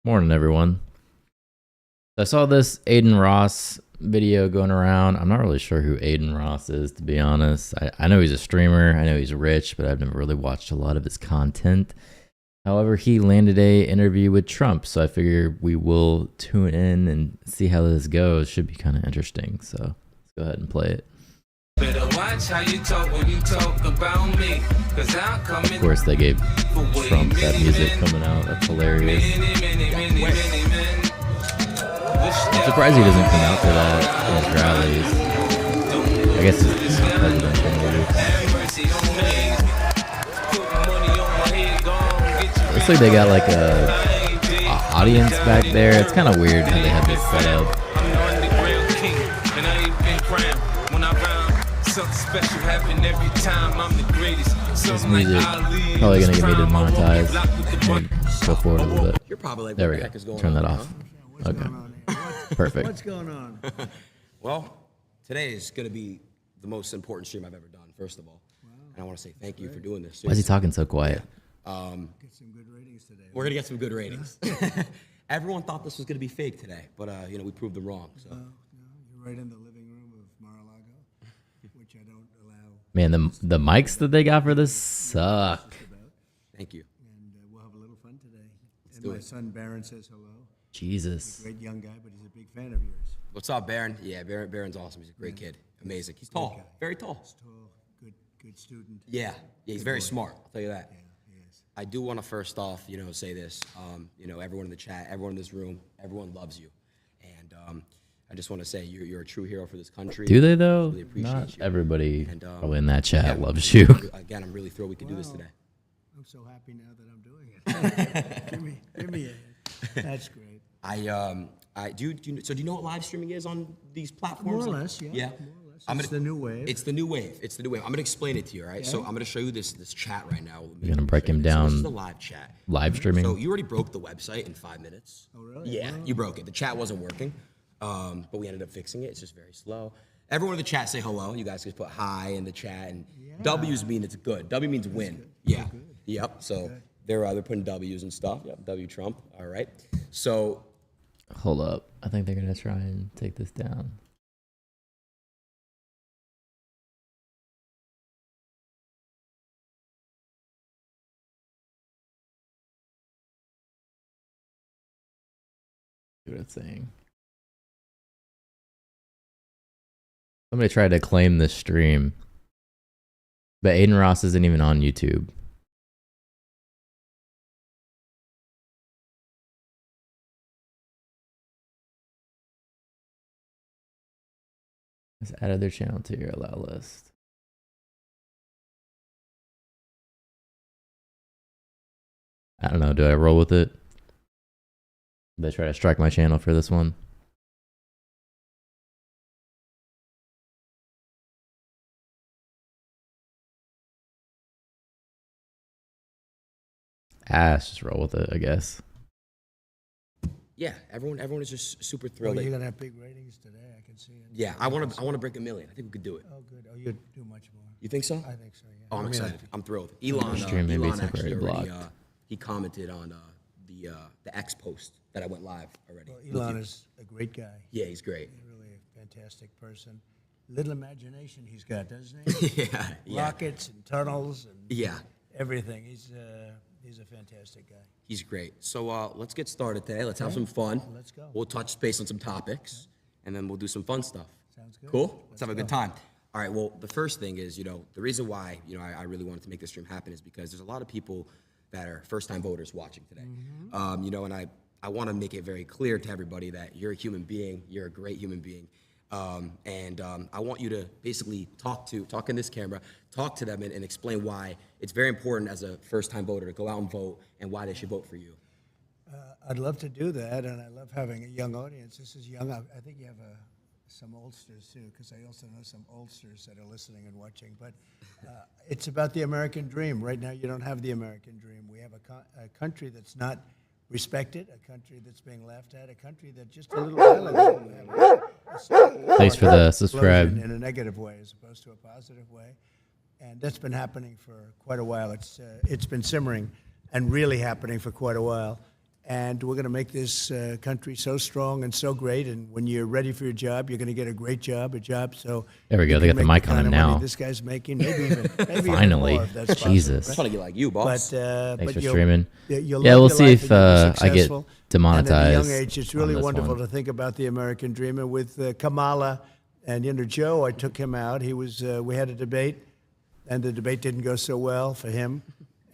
Morning, everyone. I saw this Adin Ross video going around. I'm not really sure who Adin Ross is, to be honest. I know he's a streamer. I know he's rich, but I've never really watched a lot of his content. However, he landed a interview with Trump, so I figure we will tune in and see how this goes. Should be kind of interesting, so let's go ahead and play it. Better watch how you talk when you talk about me, 'cause I'll come in. Of course, they gave Trump that music coming out. That's hilarious. I'm surprised he doesn't come out to that at his rallies. I guess it's presidential movie. Looks like they got like a audience back there. It's kind of weird how they have this set up. Special happen every time I'm the greatest. This music probably gonna get me demonetized. Go forward a little bit. You're probably like, there we what the go. heck is going Turn that on, off. huh? Okay. Perfect. What's going on? Well, today is going to be the most important stream I've ever done, first of all. Wow. And I want to say thank you for doing this. Why is he talking so quiet? Get some good ratings today. We're going to get some good ratings. Everyone thought this was going to be fake today, but we proved them wrong. So. No, you're right in the living room of Mar-a-Lago, which I don't allow. Man, the mics that they got for this suck. Thank you. And we'll have a little fun today. And do my it. son Barron says hello. Jesus. Great young guy, but he's a big fan of yours. What's up, Baron? Yeah, Baron's awesome. He's a great kid. Amazing. He's tall. guy. Very tall. He's tall, good student. Yeah, he's very smart. I'll tell you that. Yeah, he is. I do want to first off, say this. Everyone in the chat, everyone in this room, everyone loves you, and I just want to say you're a true hero for this country. Do they though? Really appreciate Not you. everybody And, probably in that chat yeah, loves you. Again, I'm really thrilled we could do this today. I'm so happy now that I'm doing it. give me a hand. That's great. So do you know what live streaming is on these platforms? More or less, yeah. Yeah. More or less. It's the new wave. It's the new wave. I'm gonna explain it to you, all right? So I'm gonna show you this chat right now. You're gonna break him So this down. is the live chat. Live streaming. So you already broke the website in 5 minutes. Oh, really? Yeah, you broke it. The chat wasn't working, but we ended up fixing it. It's just very slow. Everyone in the chat say hello. You guys can put hi in the chat, and W's mean it's good. W means win. Yeah. Yep. So they're putting W's and stuff. Yep. W Trump. All right. So Hold up. I think they're gonna try and take this down. See what it's saying. Somebody tried to claim this stream, but Adin Ross isn't even on YouTube. Just added their channel to your allow list. I don't know. Do I roll with it? They try to strike my channel for this one. Let's just roll with it, I guess. yeah, everyone is just super thrilled. You're that- gonna have big ratings today. I can see it. yeah, I want to break 1 million. I think we could do it. Oh, good. Oh, you do much more. You think so? I think so. Yeah. Oh, I'm excited. I'm thrilled. Elon, Stream may be Elon actually temporarily already he commented on the X post that I went live already. Well, Elon is a great guy. Yeah, he's great. Really a fantastic person. Little imagination he's got, doesn't he? yeah, Rockets and tunnels and yeah. everything. He's a fantastic guy. He's great. So let's get started today. Let's have some fun. Let's go. We'll touch base on some topics, and then we'll do some fun stuff. Sounds good. Cool? Let's have a good time. All right, well, the first thing is, the reason why, I really wanted to make this stream happen is because there's a lot of people that are first-time voters watching today. And I want to make it very clear to everybody that you're a human being, you're a great human being. I want you to basically talk in this camera, talk to them and explain why it's very important as a first-time voter to go out and vote and why they should vote for you. I'd love to do that, and I love having a young audience. This is young. I think you have some oldsters, too, because I also know some oldsters that are listening and watching. But it's about the American dream. Right now, you don't have the American dream. We have a country that's not respected, a country that's being laughed at, a country that just a little while ago Thanks for the subscribe. in a negative way as opposed to a positive way. And that's been happening for quite a while. It's been simmering and really happening for quite a while. and we're going to make this country so strong and so great. And when you're ready for your job, you're going to get a great job, So There we go. you They can got the make mic on kind him of money now. this guy's making, maybe even Finally. more if that's possible, Jesus. I'm trying to get like you, boss. Thanks for you'll- streaming. you'll Yeah, love we'll your see life if and you'll be I get successful. demonetized. And at a young age, it's on really this wonderful one. to think about the American dream. And with Kamala and Joe, I took him out. He was. We had a debate, and the debate didn't go so well for him.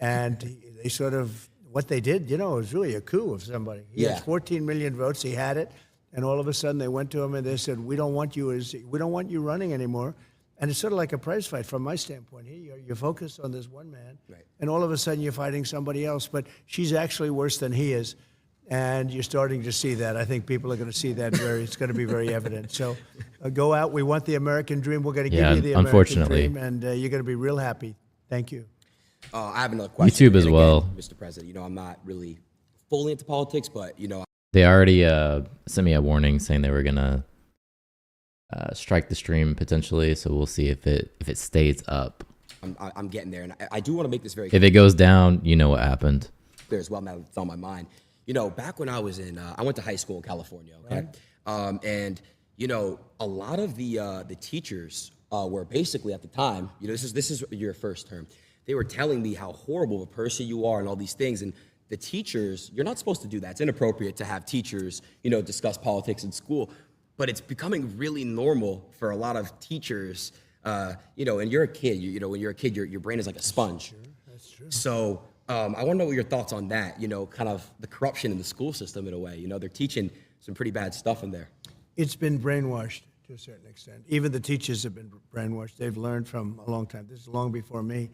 And they sort of what they did. It was really a coup of somebody. He Yeah. had 14 million votes. He had it, and all of a sudden they went to him and they said, "We don't want you running anymore." And it's sort of like a prize fight from my standpoint. Here, you're focused on this one man, Right. and all of a sudden you're fighting somebody else. But she's actually worse than he is, and you're starting to see that. I think people are going to see that it's going to be very evident. So go out. We want the American dream. We're going to Yeah, give you the American unfortunately. dream, and you're going to be real happy. Thank you. I have another question. YouTube as And well. Mr. President. I'm not really fully into politics, but They already sent me a warning saying they were gonna strike the stream potentially. So we'll see if it stays up. I'm getting there, and I do want to make this very If it goes down, you know what happened. clear as well. Now it's on my mind. Back when I was I went to high school in California. Okay, and a lot of the teachers were basically at the time. This is your first term. They were telling me how horrible of a person you are and all these things. And the teachers, you're not supposed to do that. It's inappropriate to have teachers, discuss politics in school. But it's becoming really normal for a lot of teachers. And you're a kid. When you're a kid, your brain is like a sponge. That's true. So I want to know what your thoughts on that. Kind of the corruption in the school system in a way. They're teaching some pretty bad stuff in there. It's been brainwashed to a certain extent. Even the teachers have been brainwashed. They've learned from a long time. This is long before me.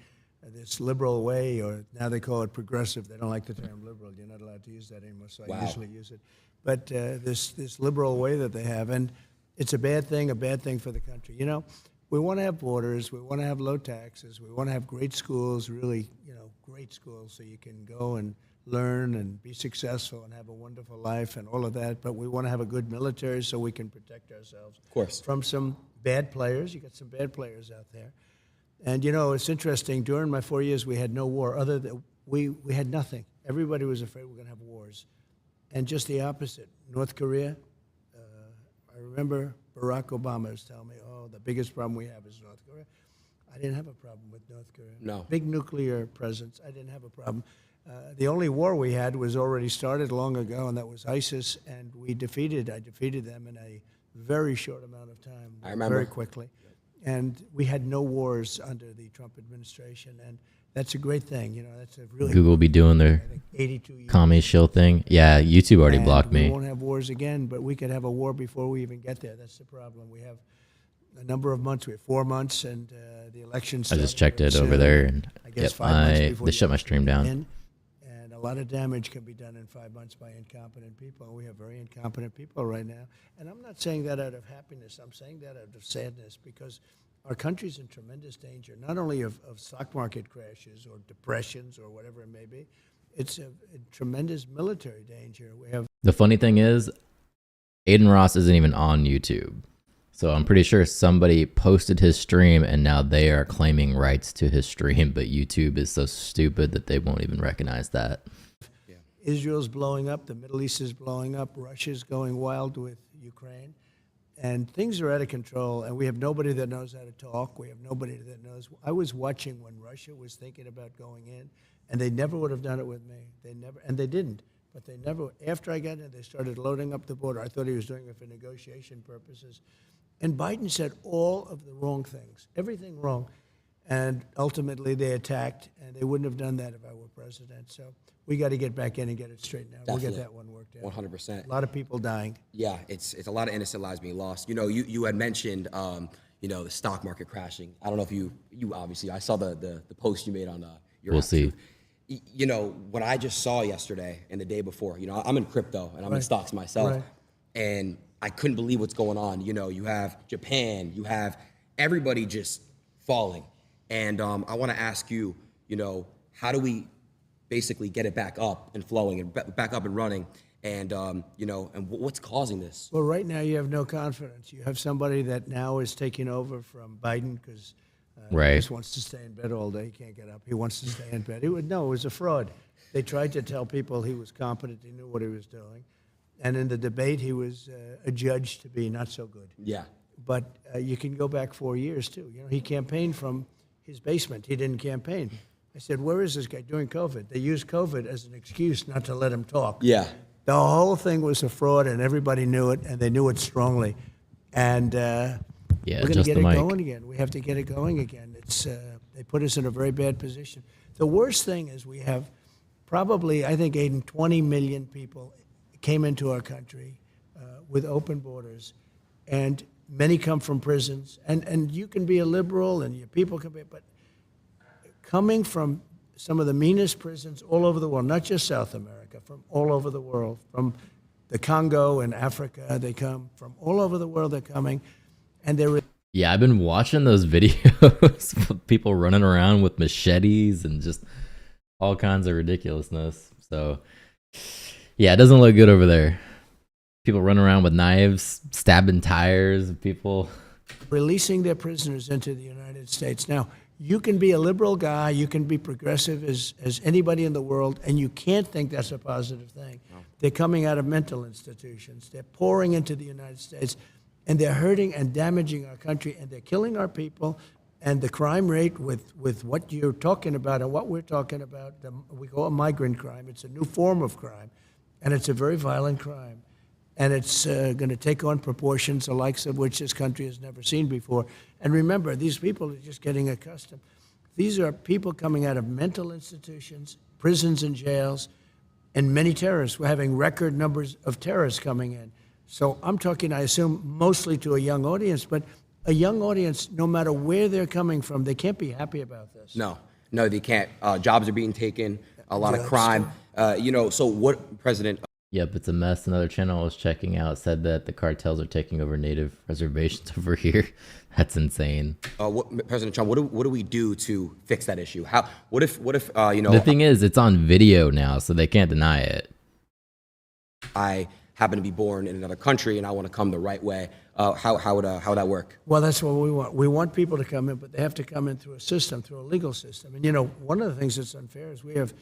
This liberal way, or now they call it progressive. They don't like the term liberal. You're not allowed to use that anymore, so I usually use it. But this liberal way that they have, and it's a bad thing for the country. We want to have borders. We want to have low taxes. We want to have great schools, really, great schools, so you can go and learn and be successful and have a wonderful life and all of that. But we want to have a good military so we can protect ourselves from some bad players. You got some bad players out there. And, it's interesting. During my 4 years, we had no war. Other than we had nothing. Everybody was afraid we were going to have wars. And just the opposite. North Korea, I remember Barack Obama was telling me, the biggest problem we have is North Korea. I didn't have a problem with North Korea. No. Big nuclear presence. I didn't have a problem. The only war we had was already started long ago, and that was ISIS. And I defeated them in a very short amount of time. I remember. Very quickly. And we had no wars under the Trump administration, and that's a great thing. That's a really Google will be doing their 82 years. commie shill thing. Yeah, YouTube already And blocked me. We won't have wars again, but we could have a war before we even get there. That's the problem. We have a number of months. We have 4 months, and the elections. I just checked it over there, and I guess yep, 5 months before they you shut my stream down. in. And a lot of damage can be done in 5 months by incompetent people. We have very incompetent people right now. And I'm not saying that out of happiness. I'm saying that out of sadness, because our country's in tremendous danger, not only of stock market crashes or depressions or whatever it may be. It's a tremendous military danger. We have. The funny thing is, Adin Ross isn't even on YouTube. So I'm pretty sure somebody posted his stream and now they are claiming rights to his stream, but YouTube is so stupid that they won't even recognize that. Israel's blowing up, the Middle East is blowing up, Russia's going wild with Ukraine, and things are out of control, and we have nobody that knows how to talk. We have nobody that knows. I was watching when Russia was thinking about going in, and they never would have done it with me. They didn't. But they never, after I got in, they started loading up the border. I thought he was doing it for negotiation purposes. And Biden said all of the wrong things, everything wrong. And ultimately they attacked, and they wouldn't have done that if I were president. So we got to get back in and get it straightened out. Definitely. We'll get that one worked out. 100%. A lot of people dying. Yeah, it's a lot of innocent lives being lost. You had mentioned, the stock market crashing. I don't know if you obviously, I saw the post you made on your We'll app, see. too. What I just saw yesterday and the day before, I'm in crypto and I'm in stocks myself. Right. And I couldn't believe what's going on. You have Japan, you have everybody just falling. And I want to ask you, how do we basically get it back up and flowing and back up and running? And, and what's causing this? Well, right now you have no confidence. You have somebody that now is taking over from Biden because he Right. just wants to stay in bed all day. He can't get up. He wants to stay in bed. It was a fraud. They tried to tell people he was competent, he knew what he was doing. And in the debate, he was adjudged to be not so good. Yeah. But you can go back 4 years, too. You know, he campaigned from his basement. He didn't campaign. I said, where is this guy during COVID? They used COVID as an excuse not to let him talk. Yeah. The whole thing was a fraud, and everybody knew it, and they knew it strongly. And we're going to get it going again. We have to get it going again. It's they put us in a very bad position. The worst thing is we have probably, I think, Adin, 20 million people came into our country with open borders, and many come from prisons. And you can be a liberal, and your people can be, but coming from some of the meanest prisons all over the world, not just South America, from all over the world, from the Congo and Africa, they come from all over the world. They're coming, and they're. Yeah, I've been watching those videos of people running around with machetes and just all kinds of ridiculousness. So, yeah, it doesn't look good over there. People running around with knives, stabbing tires of people. Releasing their prisoners into the United States. Now, you can be a liberal guy, you can be progressive as anybody in the world, and you can't think that's a positive thing. No. They're coming out of mental institutions. They're pouring into the United States, and they're hurting and damaging our country, and they're killing our people. And the crime rate with what you're talking about and what we're talking about, we call it migrant crime. It's a new form of crime, and it's a very violent crime. And it's going to take on proportions the likes of which this country has never seen before. And remember, these people are just getting accustomed. These are people coming out of mental institutions, prisons and jails, and many terrorists. We're having record numbers of terrorists coming in. So I'm talking, I assume, mostly to a young audience, but a young audience, no matter where they're coming from, they can't be happy about this. No, they can't. Jobs are being taken, a lot of crime. So what President... Yep, it's a mess. Another channel I was checking out said that the cartels are taking over native reservations over here. That's insane. President Trump, what do we do to fix that issue? What if The thing is, it's on video now, so they can't deny it. I happen to be born in another country and I want to come the right way. How would that work? Well, that's what we want. We want people to come in, but they have to come in through a system, through a legal system. And one of the things that's unfair is we have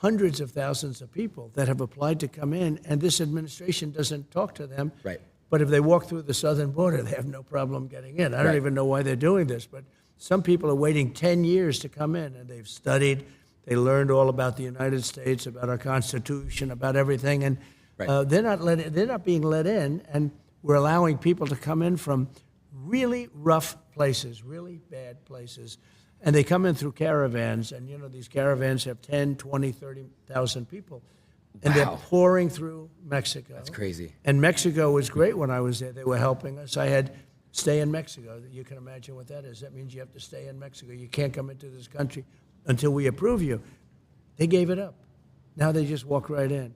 hundreds of thousands of people that have applied to come in, and this administration doesn't talk to them. Right. But if they walk through the southern border, they have no problem getting in. I don't even know why they're doing this, but some people are waiting 10 years to come in, and they've studied, they learned all about the United States, about our Constitution, about everything, and they're not being let in, and we're allowing people to come in from really rough places, really bad places. And they come in through caravans, and these caravans have 10, 20, 30,000 people. And they're pouring through Mexico. That's crazy. And Mexico was great when I was there. They were helping us. I had stay in Mexico. You can imagine what that is. That means you have to stay in Mexico. You can't come into this country until we approve you. They gave it up. Now they just walk right in.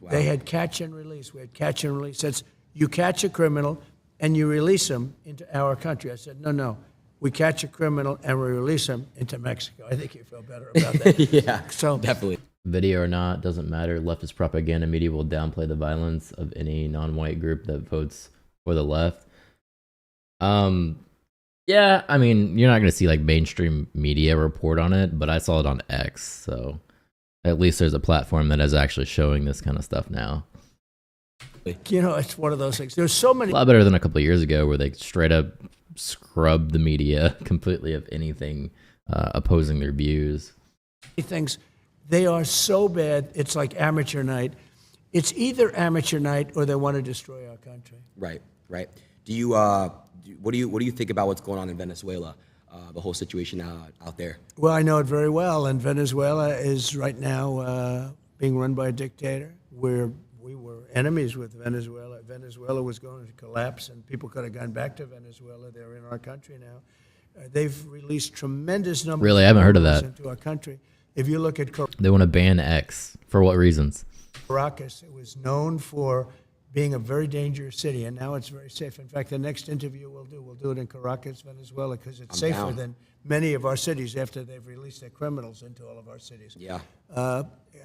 Wow. They had catch and release. We had catch and release. That's you catch a criminal and you release them into our country. I said, no. We catch a criminal and we release him into Mexico. I think you feel better about that. Yeah, so definitely. Video or not, doesn't matter. Leftist propaganda media will downplay the violence of any non-white group that votes for the left. Yeah, I mean, you're not going to see like mainstream media report on it, but I saw it on X, so at least there's a platform that is actually showing this kind of stuff now. It's one of those things. There's so many. A lot better than a couple of years ago where they straight up scrub the media completely of anything opposing their views. Things, they are so bad, it's like amateur night. It's either amateur night or they want to destroy our country. Right. Do you what do you think about what's going on in Venezuela, the whole situation out there? Well, I know it very well, and Venezuela is right now being run by a dictator. We were enemies with Venezuela. Venezuela was going to collapse, and people could have gone back to Venezuela. They're in our country now. They've released tremendous numbers. Really, I haven't heard of that. Into our country. If you look at they want to ban X for what reasons? Caracas, it was known for being a very dangerous city, and now it's very safe. In fact, the next interview we'll do it in Caracas, Venezuela, because it's safer than many of our cities after they've released their criminals into all of our cities. Yeah.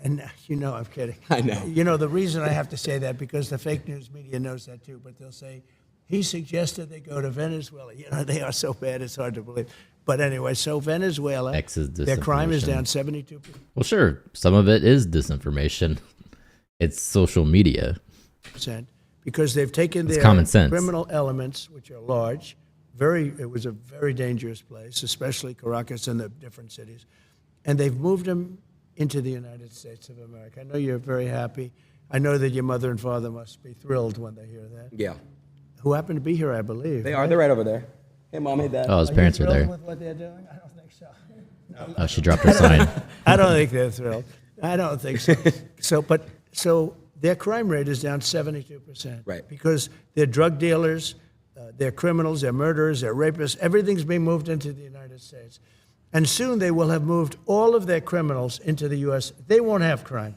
And I'm kidding. I know. The reason I have to say that, because the fake news media knows that too, but they'll say, he suggested they go to Venezuela. They are so bad, it's hard to believe. But anyway, so Venezuela, X is their crime is disinformation. down 72%. Well, sure. Some of it is disinformation. It's social media. Because they've taken It's their common sense. criminal elements, which are large. It was a very dangerous place, especially Caracas and the different cities, and they've moved them into the United States of America. I know you're very happy. I know that your mother and father must be thrilled when they hear that. Yeah. Who happen to be here, I believe. They are. They're right over there. Hey, Mom. Hey, Dad. Oh, his parents are thrilled there. with what they're doing? I don't think so. Oh, she dropped her sign. I don't think they're thrilled. I don't think so. So their crime rate is down 72%. Right. Because they're drug dealers, they're criminals, they're murderers, they're rapists. Everything's being moved into the United States. And soon they will have moved all of their criminals into the U.S. They won't have crime.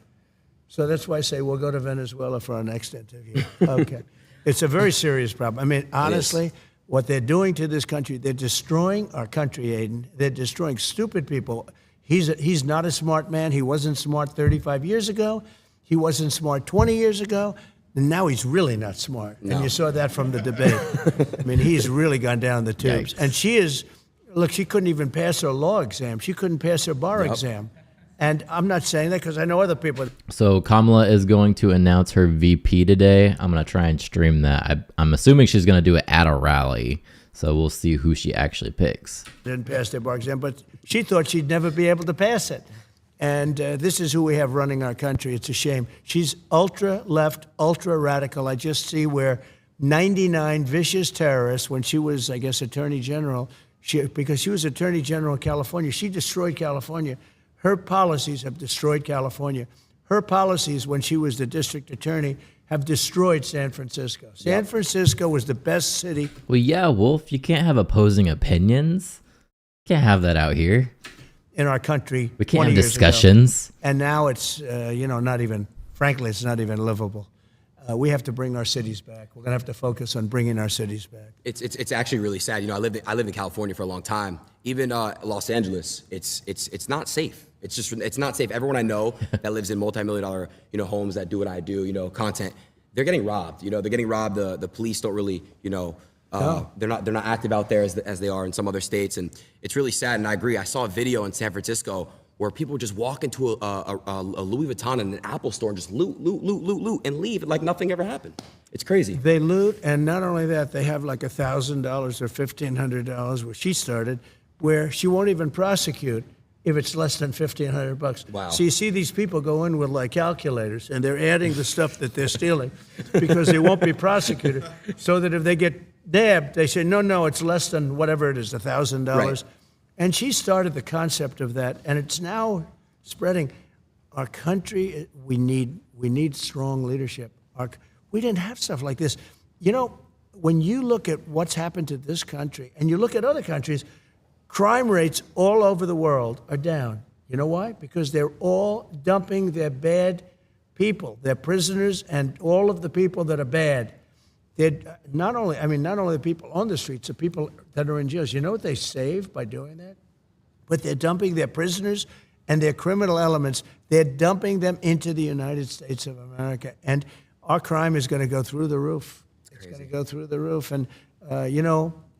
So that's why I say we'll go to Venezuela for our next interview. Okay. It's a very serious problem. I mean, honestly, what they're doing to this country, they're destroying our country, Adin. They're destroying stupid people. He's not a smart man. He wasn't smart 35 years ago. He wasn't smart 20 years ago. And now he's really not smart. No. And you saw that from the debate. I mean, he's really gone down the tubes. Yikes. And she is, look, she couldn't even pass her law exam. She couldn't pass her bar exam. And I'm not saying that because I know other people. So Kamala is going to announce her VP today. I'm going to try and stream that. I'm assuming she's going to do it at a rally. So we'll see who she actually picks. Didn't pass their bar exam, but she thought she'd never be able to pass it. And this is who we have running our country. It's a shame. She's ultra left, ultra radical. I just see where 99 vicious terrorists, when she was, I guess, Attorney General, because she was Attorney General of California, she destroyed California. Her policies have destroyed California. Her policies, when she was the district attorney, have destroyed San Francisco. San Francisco was the best city. Well, yeah, Wolf, you can't have opposing opinions. Can't have that out here. In our country, We can't 20 have years discussions. ago. And now it's, not even, frankly, it's not even livable. We have to bring our cities back. We're going to have to focus on bringing our cities back. It's actually really sad. You know, I lived in California for a long time. Even Los Angeles, it's not safe. It's not safe. Everyone I know that lives in multi-million-dollar homes that do what I do, content, they're getting robbed. They're getting robbed. The police don't really they're not active out there as they are in some other states, and it's really sad. And I agree. I saw a video in San Francisco where people just walk into a Louis Vuitton and an Apple store and just loot, and leave like nothing ever happened. It's crazy. They loot, and not only that, they have like $1,000 or $1,500, where she started, where she won't even prosecute if it's less than $1,500. Wow. So you see these people go in with like calculators, and they're adding the stuff that they're stealing because they won't be prosecuted. So that if they get nabbed, they say, no, it's less than whatever it is, $1,000. Right. And she started the concept of that, and it's now spreading. Our country, we need strong leadership. We didn't have stuff like this. When you look at what's happened to this country, and you look at other countries, crime rates all over the world are down. You know why? Because they're all dumping their bad people, their prisoners, and all of the people that are bad. They're not only the people on the streets, the people that are in jails. You know what they save by doing that? But they're dumping their prisoners and their criminal elements. They're dumping them into the United States of America. And our crime is going to go through the roof. It's going to go through the roof. And,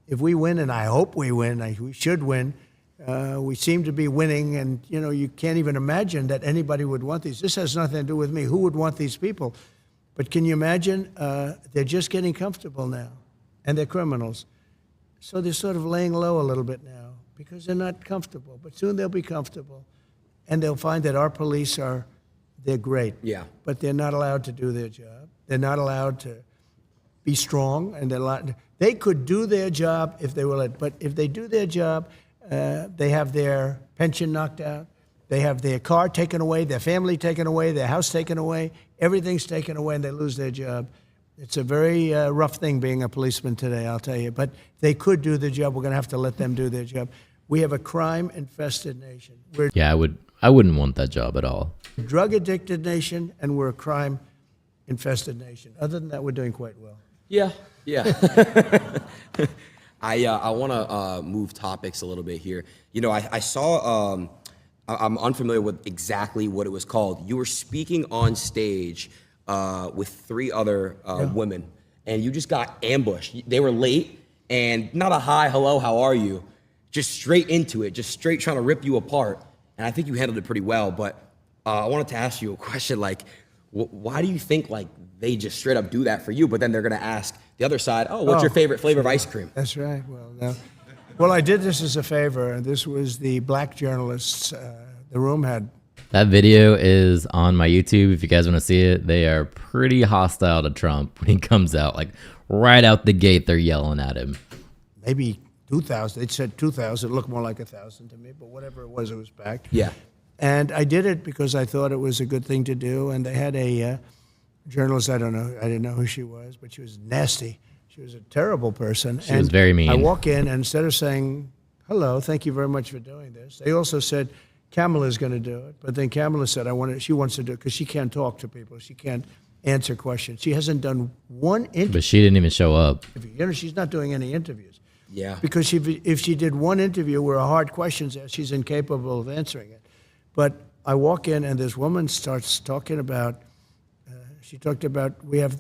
if we win, and I hope we win, we should win, we seem to be winning. And, you can't even imagine that anybody would want these. This has nothing to do with me. Who would want these people? But can you imagine? They're just getting comfortable now, and they're criminals. So they're sort of laying low a little bit now because they're not comfortable. But soon they'll be comfortable, and they'll find that our police they're great. Yeah. But they're not allowed to do their job. They're not allowed to be strong, and they could do their job if they were let. But if they do their job, they have their pension knocked out. They have their car taken away, their family taken away, their house taken away. Everything's taken away, and they lose their job. It's a very rough thing being a policeman today, I'll tell you. But they could do their job. We're going to have to let them do their job. We have a crime-infested nation. We're Yeah, I wouldn't want that job at all. a drug-addicted nation, and we're a crime-infested nation. Other than that, we're doing quite well. Yeah. I want to move topics a little bit here. I saw. I'm unfamiliar with exactly what it was called. You were speaking on stage with 3 other women, and you just got ambushed. They were late, and not a hi, hello, how are you? just straight into it, just straight trying to rip you apart. And I think you handled it pretty well. But I wanted to ask you a question, like, why do you think like they just straight up do that for you, but then they're gonna ask the other side, oh, what's your favorite flavor of ice cream? That's right. Well, I did this as a favor, and this was the black journalists. The room had. That video is on my YouTube. If you guys want to see it, they are pretty hostile to Trump when he comes out. Like right out the gate, they're yelling at him. Maybe 2,000. They said 2,000. It looked more like 1,000 to me, but whatever it was packed. Yeah. And I did it because I thought it was a good thing to do. And they had a journalist. I didn't know who she was, but she was nasty. She was a terrible person. She was very mean. I walk in, and instead of saying, hello, thank you very much for doing this, they also said, Kamala's going to do it. But then Kamala said, she wants to do it because she can't talk to people. She can't answer questions. She hasn't done one interview. But she didn't even show up. She's not doing any interviews. Yeah. Because if she did one interview where a hard question's asked, she's incapable of answering it. But I walk in, and this woman starts talking about, she talked about,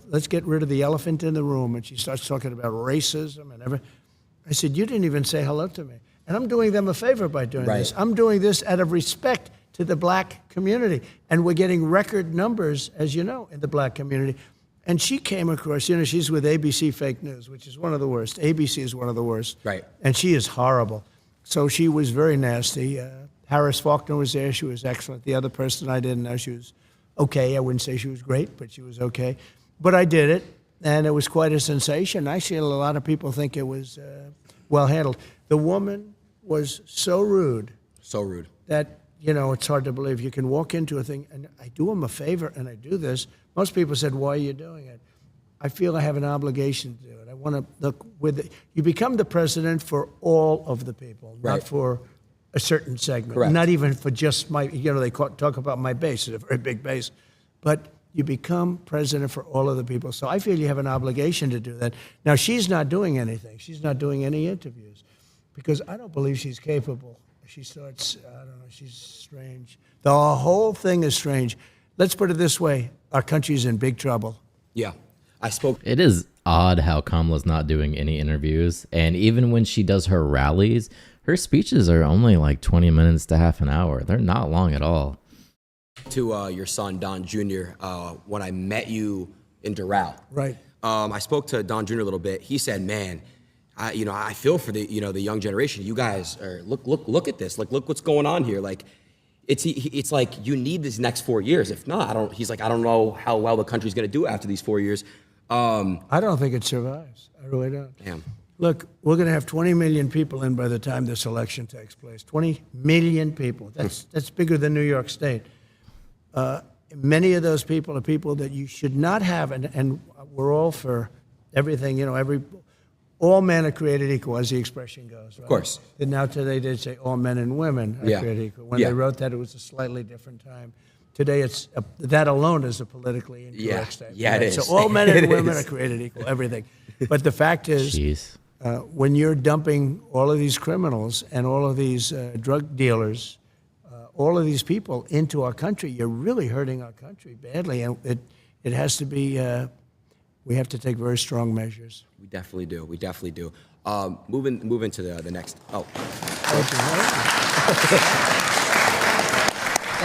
let's get rid of the elephant in the room. And she starts talking about racism and everything. I said, you didn't even say hello to me. And I'm doing them a favor by doing this. I'm doing this out of respect to the black community. And we're getting record numbers, as you know, in the black community. And she came across, she's with ABC Fake News, which is one of the worst. ABC is one of the worst. Right. And she is horrible. So she was very nasty. Harris Faulkner was there. She was excellent. The other person I didn't know, she was okay. I wouldn't say she was great, but she was okay. But I did it, and it was quite a sensation. Actually, a lot of people think it was well handled. The woman was so rude. So rude. That, it's hard to believe. You can walk into a thing, and I do them a favor, and I do this. Most people said, why are you doing it? I feel I have an obligation to do it. I want to look you become the president for all of the people, not for a certain segment. Correct. Not even for just my, they talk about my base, it's a very big base. But you become president for all of the people. So I feel you have an obligation to do that. Now, she's not doing anything. She's not doing any interviews because I don't believe she's capable. She starts, I don't know, she's strange. The whole thing is strange. Let's put it this way. Our country's in big trouble. Yeah. I spoke. It is odd how Kamala's not doing any interviews. And even when she does her rallies, her speeches are only like 20 minutes to half an hour. They're not long at all. To your son, Don Jr., when I met you in Doral. Right. I spoke to Don Jr. a little bit. He said, man, I feel for the young generation. You guys are, look at this. Like, look what's going on here. Like, it's like you need these next 4 years. If not, he's like, I don't know how well the country's going to do after these 4 years. I don't think it survives. I really don't. Damn. Look, we're going to have 20 million people in by the time this election takes place. 20 million people. That's bigger than New York State. Many of those people are people that you should not have, and we're all for everything. All men are created equal, as the expression goes. Right? Of course. And now today they say all men and women are created equal. When they wrote that, it was a slightly different time. Today, that alone is a politically incorrect statement. Yeah, it is. So all men and women are created equal, everything. But the fact is, when you're dumping all of these criminals and all of these drug dealers, all of these people into our country, you're really hurting our country badly. And it has to be, we have to take very strong measures. We definitely do. We definitely do. Moving to the next. Oh.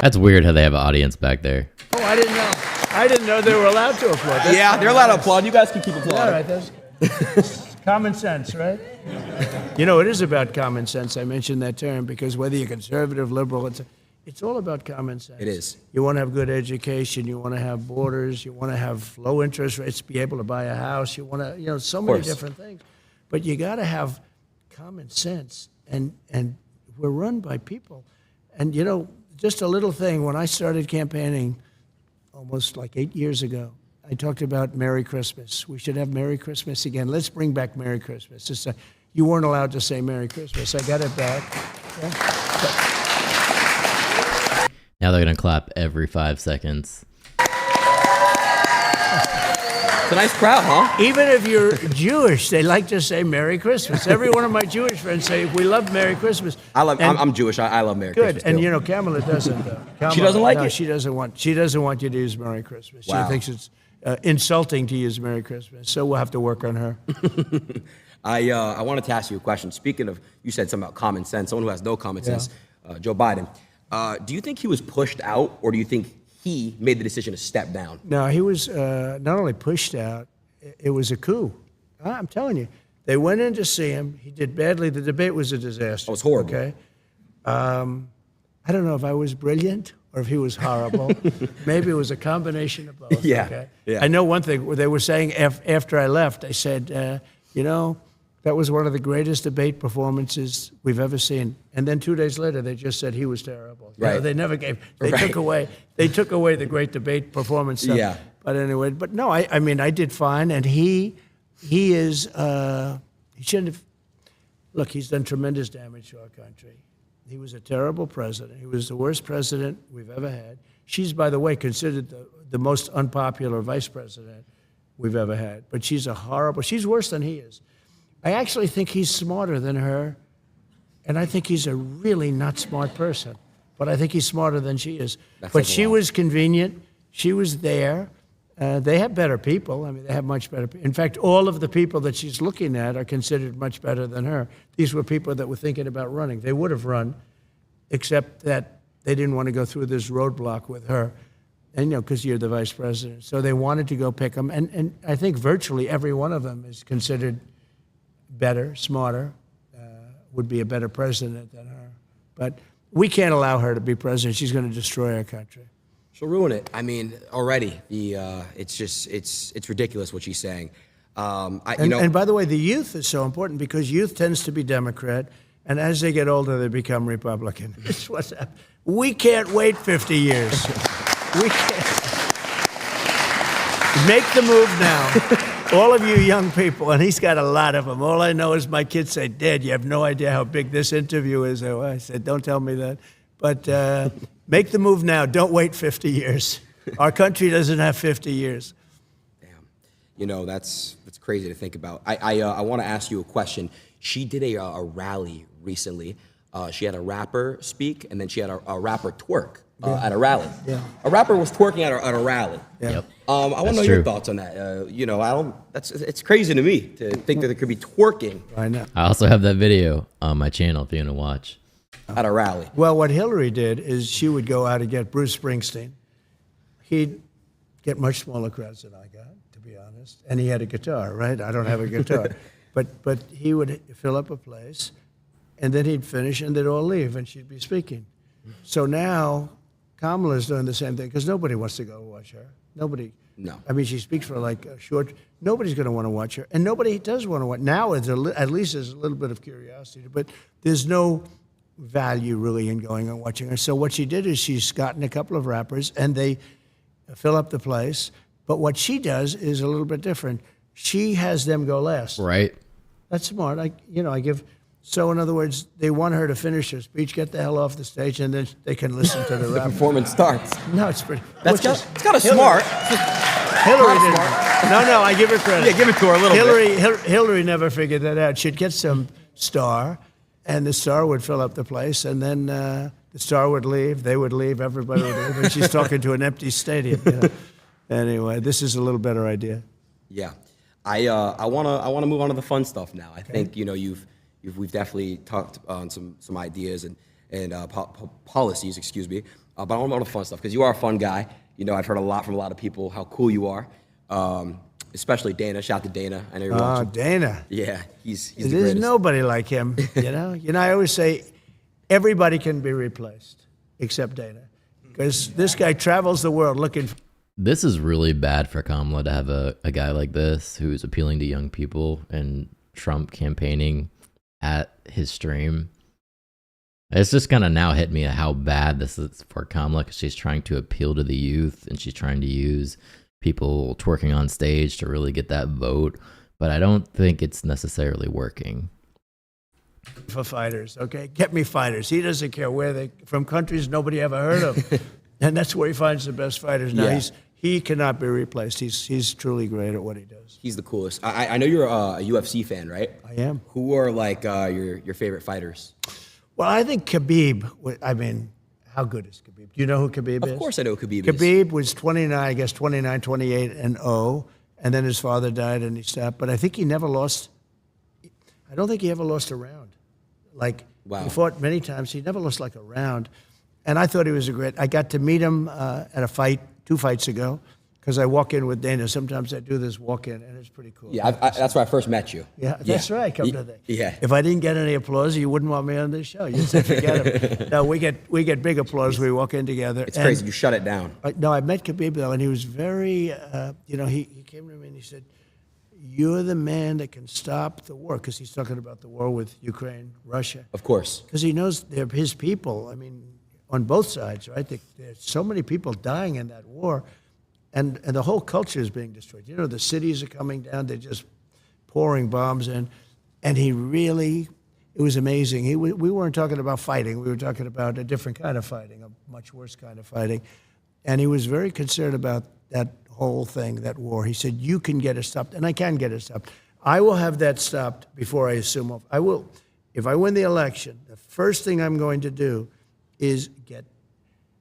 That's weird how they have an audience back there. Oh, I didn't know. I didn't know they were allowed to applaud. They're allowed to applaud. You guys can keep applauding. All right, that's good. Common sense, right? It is about common sense. I mentioned that term because whether you're conservative, liberal, it's all about common sense. It is. You want to have good education. You want to have borders. You want to have low interest rates, be able to buy a house. You want to, so many different things. But you got to have common sense. And we're run by people. And, just a little thing. When I started campaigning almost like 8 years ago, I talked about Merry Christmas. We should have Merry Christmas again. Let's bring back Merry Christmas. You weren't allowed to say Merry Christmas. I got it back. Yeah. Now they're going to clap every 5 seconds. It's a nice crowd, huh? Even if you're Jewish, they like to say Merry Christmas. Every one of my Jewish friends say, we love Merry Christmas. I'm Jewish. I love Merry Christmas. Good. And Kamala doesn't. She doesn't like it? She doesn't want you to use Merry Christmas. Wow. She thinks it's insulting to use Merry Christmas. So we'll have to work on her. I wanted to ask you a question. Speaking of, you said something about common sense. Someone who has no common sense, Joe Biden. Do you think he was pushed out, or do you think he made the decision to step down? No, he was not only pushed out, it was a coup. I'm telling you. They went in to see him. He did badly. The debate was a disaster. It was horrible. Okay. I don't know if I was brilliant or if he was horrible. Maybe it was a combination of both. Yeah, Okay? yeah. I know one thing. They were saying after I left, they said, you know, that was one of the greatest debate performances we've ever seen. And then 2 days later, they just said he was terrible. You know, Right. they never gave. They Right. took away the great debate performance stuff. Yeah. But anyway, but no, I mean, I did fine, and he is. He shouldn't have. Look, he's done tremendous damage to our country. He was a terrible president. He was the worst president we've ever had. She's, by the way, considered the most unpopular vice president we've ever had. But she's she's worse than he is. I actually think he's smarter than her, and I think he's a really not smart person. But I think he's smarter than she is. But she was convenient. She was there. They have better people. I mean, they have much better people. In fact, all of the people that she's looking at are considered much better than her. These were people that were thinking about running. They would have run, except that they didn't want to go through this roadblock with her, and because you're the vice president. So they wanted to go pick him, and I think virtually every one of them is considered better, smarter, would be a better president than her. But we can't allow her to be president. She's going to destroy our country. She'll ruin it. I mean, already it's ridiculous what she's saying. And by the way, the youth is so important because youth tends to be Democrat, and as they get older, they become Republican. That's what's happening. We can't wait 50 years. We can't. Make the move now. All of you young people, and he's got a lot of them. All I know is my kids say, Dad, you have no idea how big this interview is. I said, don't tell me that. But make the move now. Don't wait 50 years. Our country doesn't have 50 years. Damn. That's crazy to think about. I want to ask you a question. She did a rally recently. She had a rapper speak, and then she had a rapper twerk at a rally. Yeah. A rapper was twerking at a rally. Yeah. Yep. I want to know your thoughts on that. It's crazy to me to think that there could be twerking I know. I also have that video on my channel if you want to watch. at a rally. Well, what Hillary did is she would go out and get Bruce Springsteen. He'd get much smaller crowds than I got, to be honest. And he had a guitar, right? I don't have a guitar. But he would fill up a place, and then he'd finish, and they'd all leave, and she'd be speaking. So now Kamala's doing the same thing, because nobody wants to go watch her. Nobody. No. I mean, she speaks for like a short. Nobody's going to want to watch her, and nobody does want to watch. Now, it's at least there's a little bit of curiosity, but there's no value really in going and watching her. So what she did is she's gotten a couple of rappers, and they fill up the place. But what she does is a little bit different. She has them go last. Right. That's smart. I give. So in other words, they want her to finish her speech, get the hell off the stage, and then they can listen to the rap. Performance starts. No, it's pretty. It's kind of smart. Hillary didn't. No, I give her credit. Yeah, give it to her a little bit. Hillary never figured that out. She'd get some star, and the star would fill up the place, and then the star would leave, they would leave, everybody would leave, and she's talking to an empty stadium. Anyway, this is a little better idea. Yeah, I wanna move on to the fun stuff now. I think we've definitely talked on some ideas and policies, excuse me. But I want to know the fun stuff because you are a fun guy. I've heard a lot from a lot of people how cool you are, especially Dana. Shout out to Dana. I know you're watching. Dana. Yeah, he's the There's greatest. nobody like him. I always say everybody can be replaced except Dana, because this guy travels the world looking for. This is really bad for Kamala to have a guy like this who's appealing to young people and Trump campaigning at his stream. It's just kind of now hit me how bad this is for Kamala, because she's trying to appeal to the youth and she's trying to use people twerking on stage to really get that vote. But I don't think it's necessarily working. For fighters, okay? Get me fighters. He doesn't care where they from, countries nobody ever heard of. And that's where he finds the best fighters. Now, Yeah. he cannot be replaced. He's truly great at what he does. He's the coolest. I know you're a UFC fan, right? I am. Who are like your favorite fighters? Well, I think Khabib, how good is Khabib? Do you know who Khabib is? Of course I know who Khabib is. Khabib was 29, 28 and 0, and then his father died and he stopped. But I think he never lost. I don't think he ever lost a round. Like, Wow. he fought many times. He never lost like a round. And I thought he was a great. I got to meet him at a fight 2 fights ago because I walk in with Dana. Sometimes I do this walk in, and it's pretty cool. Yeah, that's where I first met you. Yeah, that's right. Come to that. Yeah. If I didn't get any applause, you wouldn't want me on this show. You'd say, forget him. No, we get big applause. We walk in together. It's crazy. You shut it down. No, I met Khabib though, and he was very. He came to me and he said, "You're the man that can stop the war," because he's talking about the war with Ukraine, Russia. Of course. Because he knows they're his people. I mean, on both sides, right? There's so many people dying in that war, and the whole culture is being destroyed. You know, the cities are coming down. They're just pouring bombs in, and he really, it was amazing. We weren't talking about fighting. We were talking about a different kind of fighting, a much worse kind of fighting, and he was very concerned about that whole thing, that war. He said, "You can get it stopped," and I can get it stopped. I will have that stopped before I assume off. I will, if I win the election. The first thing I'm going to do is get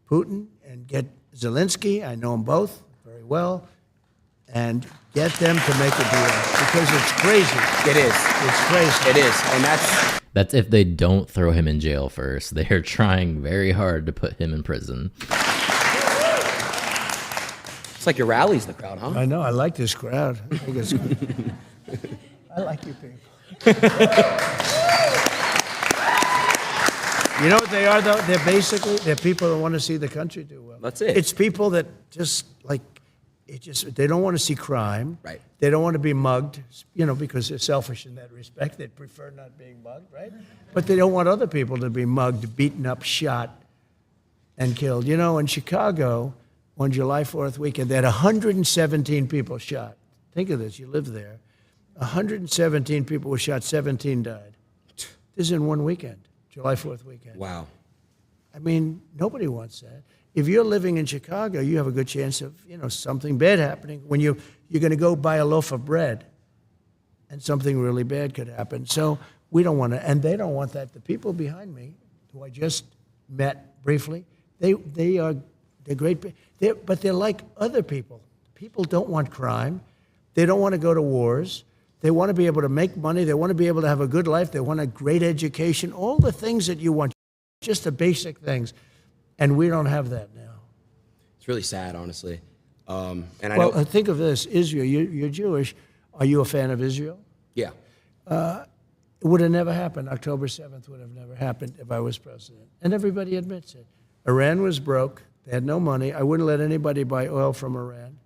Putin and get Zelensky, I know them both very well, and get them to make a deal because it's crazy. It is. It's crazy. It is. And That's if they don't throw him in jail first. They're trying very hard to put him in prison. it's like your rallies, the crowd, huh? I know. I like this crowd. I think it's good. I like you people. You know what they are, though? They're people that want to see the country do well. That's it. It's people that just, like, they don't want to see crime. Right. They don't want to be mugged, because they're selfish in that respect. They prefer not being mugged, right? But they don't want other people to be mugged, beaten up, shot, and killed. In Chicago, on July 4th weekend, they had 117 people shot. Think of this. You live there. 117 people were shot, 17 died. This is in one weekend. July 4th weekend. Wow. I mean, nobody wants that. If you're living in Chicago, you have a good chance of, something bad happening. When you're going to go buy a loaf of bread, and something really bad could happen. So we don't want to, and they don't want that. The people behind me, who I just met briefly, they're great, but they're like other people. People don't want crime. They don't want to go to wars. They want to be able to make money. They want to be able to have a good life. They want a great education, all the things that you want, just the basic things. And we don't have that now. It's really sad, honestly. And I Well, know. think of this. Israel, you're Jewish. Are you a fan of Israel? Yeah. It would have never happened. October 7th would have never happened if I was president. And everybody admits it. Iran was broke. They had no money. I wouldn't let anybody buy oil from Iran.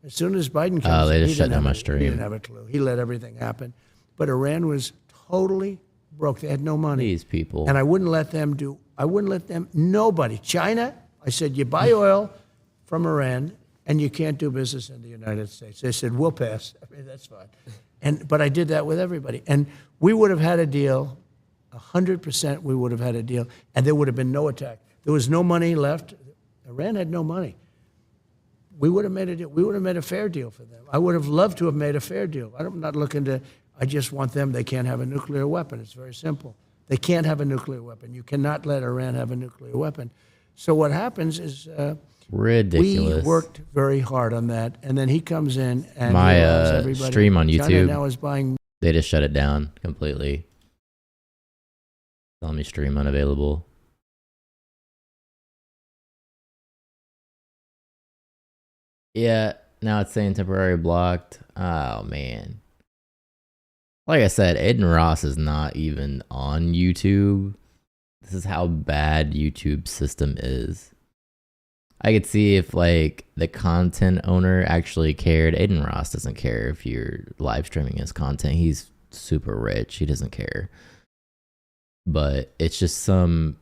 As soon as Biden comes They in, just shut down my stream. He didn't have a clue. He let everything happen. But Iran was totally broke. They had no money. These people. And I wouldn't let them nobody. China, I said, you buy oil from Iran and you can't do business in the United States. They said, we'll pass. I mean, that's fine. But I did that with everybody. And we would have had a deal, 100% we would have had a deal, and there would have been no attack. There was no money left. Iran had no money. We would have made a deal. We would have made a fair deal for them. I would have loved to have made a fair deal. I'm not looking to, I just want them, they can't have a nuclear weapon. It's very simple. They can't have a nuclear weapon. You cannot let Iran have a nuclear weapon. So what happens is Ridiculous. we worked very hard on that, and then he comes in and My, he allows everybody. stream on China YouTube. now is buying. They just shut it down completely. Telling me stream unavailable. Yeah, now it's saying temporary blocked. Oh, man. Like I said, Adin Ross is not even on YouTube. This is how bad YouTube's system is. I could see if, like, the content owner actually cared. Adin Ross doesn't care if you're live streaming his content. He's super rich. He doesn't care. But it's just some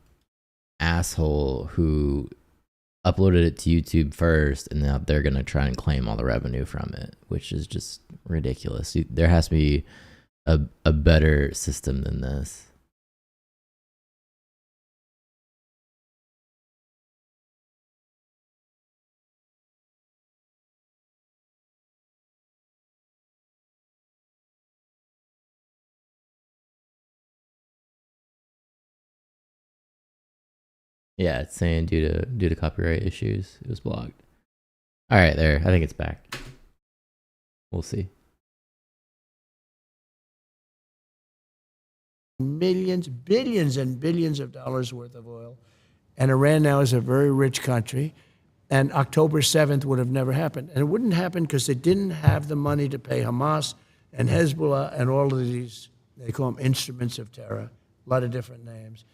asshole who uploaded it to YouTube first, and now they're going to try and claim all the revenue from it, which is just ridiculous. There has to be a better system than this. Yeah, it's saying due to copyright issues, it was blocked. All right, there. I think it's back. We'll see. millions, billions and billions of dollars worth of oil. And Iran now is a very rich country. And October 7th would have never happened. And it wouldn't happen because they didn't have the money to pay Hamas and Hezbollah and all of these, they call them instruments of terror, a lot of different names.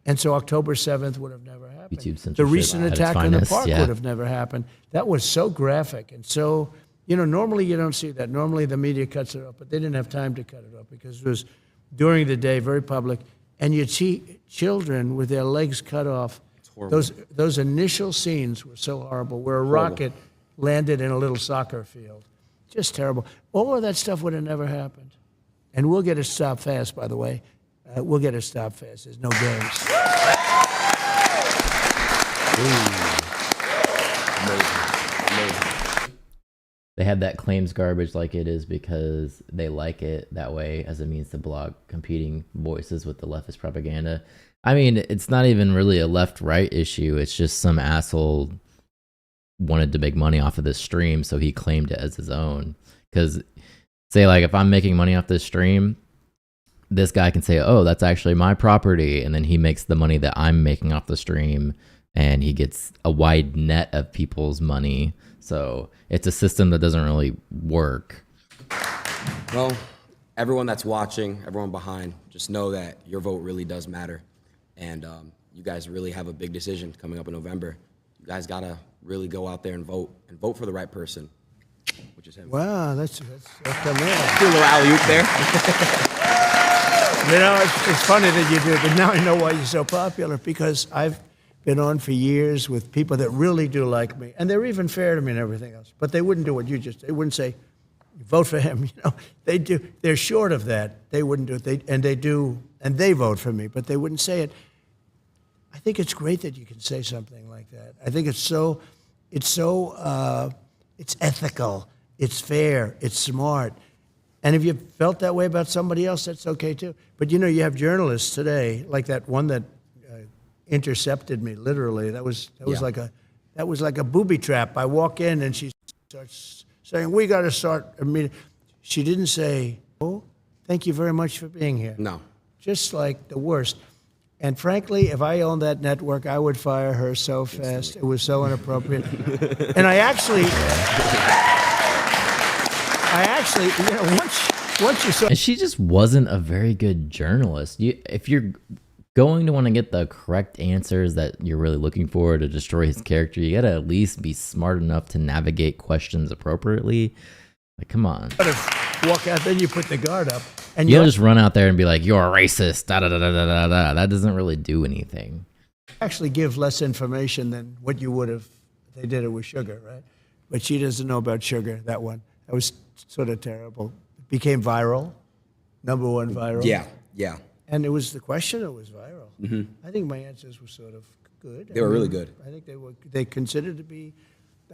And so October 7th would have never happened. The recent attack on the park would have never happened. That was so graphic and so, normally you don't see that. Normally the media cuts it off, but they didn't have time to cut it off because it was during the day, very public. And you'd see children with their legs cut off. Those initial scenes were so horrible, where a rocket landed in a little soccer field. Just terrible. All of that stuff would have never happened. And we'll get it stopped fast, by the way. We'll get it stopped fast. There's no games. Amazing. They had that claims garbage like it is because they like it that way as a means to block competing voices with the leftist propaganda. I mean, it's not even really a left-right issue. It's just some asshole wanted to make money off of this stream, so he claimed it as his own. Because, say, like, if I'm making money off this stream, this guy can say, oh, that's actually my property, and then he makes the money that I'm making off the stream, and he gets a wide net of people's money. So it's a system that doesn't really work. Well, everyone that's watching, everyone behind, just know that your vote really does matter. And you guys really have a big decision coming up in November. You guys got to really go out there and vote for the right person, which is him. Wow, that's Do a little alley-oop there. It's funny that you do it, but now I know why you're so popular, because I've been on for years with people that really do like me, and they're even fair to me and everything else, but they wouldn't do what you just, they wouldn't say, vote for him, They do, they're short of that. They wouldn't do it, and they vote for me, but they wouldn't say it. I think it's great that you can say something like that. I think it's ethical, it's fair, it's smart. And if you felt that way about somebody else, that's okay too. But you have journalists today, like that one that intercepted me literally. That was like a booby trap. I walk in and she starts saying, "We got to start a meeting." She didn't say, "Oh, thank you very much for being here." No. Just like the worst. And frankly, if I owned that network, I would fire her so fast. It was so inappropriate. And I actually, once you saw. And she just wasn't a very good journalist. If you're going to want to get the correct answers that you're really looking for to destroy his character, you got to at least be smart enough to navigate questions appropriately. Like, come on. Walk out, then you put the guard up. And you don't just run out there and be like, "You're a racist, da da da da da da." That doesn't really do anything. Actually give less information than what you would have if they did it with sugar, right? But she doesn't know about sugar, that one. That was sort of terrible. It became viral, #1 viral. Yeah. And it was the question that was viral. Mm-hmm. I think my answers were sort of good. They were really good. I think they considered to be,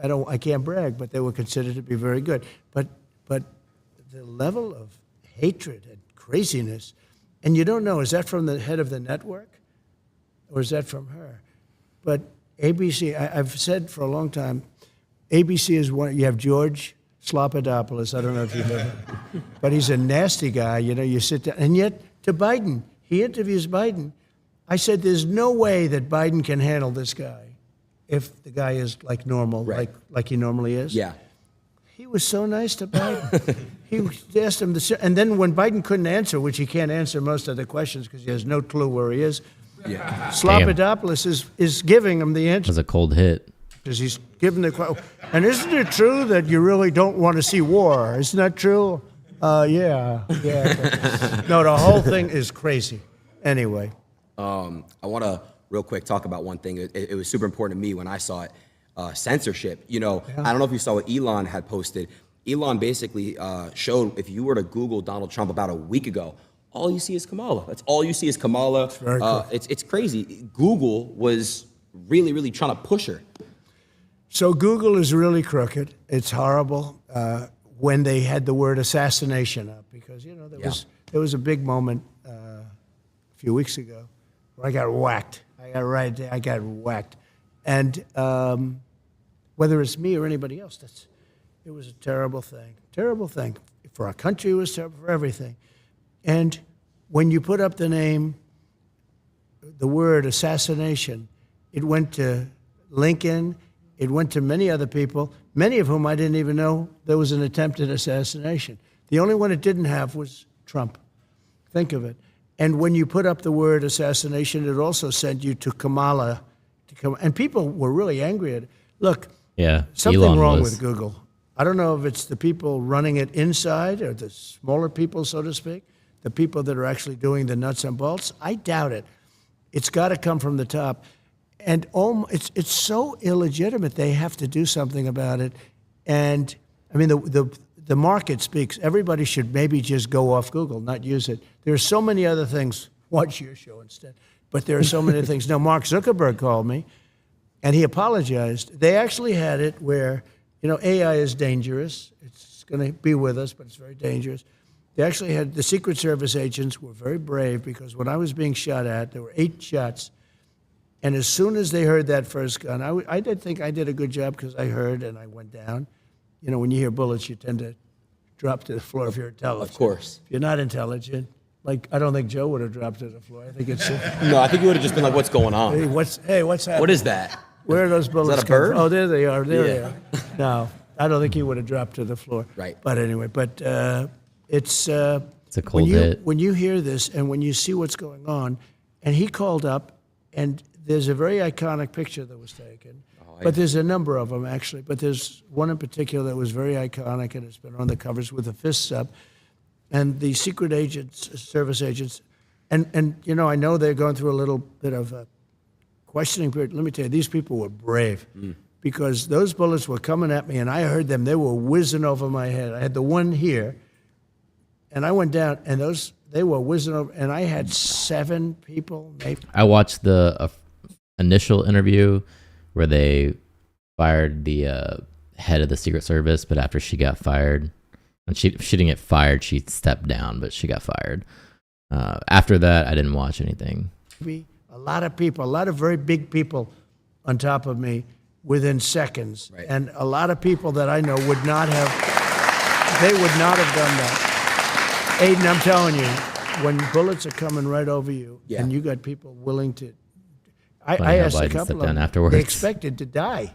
I can't brag, but they were considered to be very good. But the level of hatred and craziness, and you don't know, is that from the head of the network or is that from her? But ABC, I've said for a long time, ABC is one. You have George Slopadopoulos. I don't know if you know him, but he's a nasty guy. You sit down, and yet to Biden, he interviews Biden. I said, there's no way that Biden can handle this guy if the guy is like normal, right. like he normally is. Yeah. He was so nice to Biden. He asked him and then when Biden couldn't answer, which he can't answer most of the questions because he has no clue where he is, Slopadopoulos is giving him the answer. It was a cold hit. Because he's giving the question. And isn't it true that you really don't want to see war? Isn't that true? Yeah. No, the whole thing is crazy. Anyway. I want to real quick talk about one thing. It was super important to me when I saw it. Censorship. I don't know if you saw what Elon had posted. Elon basically showed, if you were to Google Donald Trump about a week ago, all you see is Kamala. That's all you see is Kamala. It's crazy. Google was really, really trying to push her. So Google is really crooked. It's horrible when they had the word assassination up, because there was a big moment a few weeks ago where I got whacked. I got whacked, and whether it's me or anybody else, it was a terrible thing. Terrible thing for our country. It was terrible for everything, and when you put up the word assassination, it went to Lincoln, it went to many other people, many of whom I didn't even know there was an attempted assassination. The only one it didn't have was Trump. Think of it. And when you put up the word assassination, it also sent you to Kamala. And people were really angry at it. Look, Yeah, something Elon wrong was. with Google. I don't know if it's the people running it inside or the smaller people, so to speak, the people that are actually doing the nuts and bolts. I doubt it. It's got to come from the top. And it's so illegitimate. They have to do something about it. And, I mean, the market speaks. Everybody should maybe just go off Google, not use it. There are so many other things. Watch your show instead. But there are so many things. Now, Mark Zuckerberg called me, and he apologized. They actually had it where, AI is dangerous. It's going to be with us, but it's very dangerous. They actually had the Secret Service agents were very brave because when I was being shot at, there were 8 shots. And as soon as they heard that first gun, I did think I did a good job because I heard and I went down. When you hear bullets, you tend to drop to the floor if you're intelligent. Of course. If you're not intelligent, like I don't think Joe would have dropped to the floor. I think it's No, I think you would have just been like, what's going on? hey, what's happening? What is that? Where are those bullets? Is that a bird? Oh, there they are. There they Yeah. are. No, I don't think he would have dropped to the floor. Right. But anyway, it's a cold when you, hit. When you hear this and when you see what's going on, and he called up, and there's a very iconic picture that was taken. But there's a number of them, actually. But there's one in particular that was very iconic, and it's been on the covers with the fists up. And the secret agents, service agents, and I know they're going through a little bit of a questioning period. Let me tell you, these people were brave because those bullets were coming at me, and I heard them. They were whizzing over my head. I had the one here, and I went down, and they were whizzing over, and I had 7 people, maybe. I watched the initial interview where they fired the head of the Secret Service, but after she got fired, and she didn't get fired, she stepped down, but she got fired. After that, I didn't watch anything. A lot of people, a lot of very big people on top of me within seconds. Right. And a lot of people that I know would not have done that. Adin, I'm telling you, when bullets are coming right over you, Yeah. and you got people willing to, Funny I how asked a Biden couple stepped of them, down afterwards. they expected to die.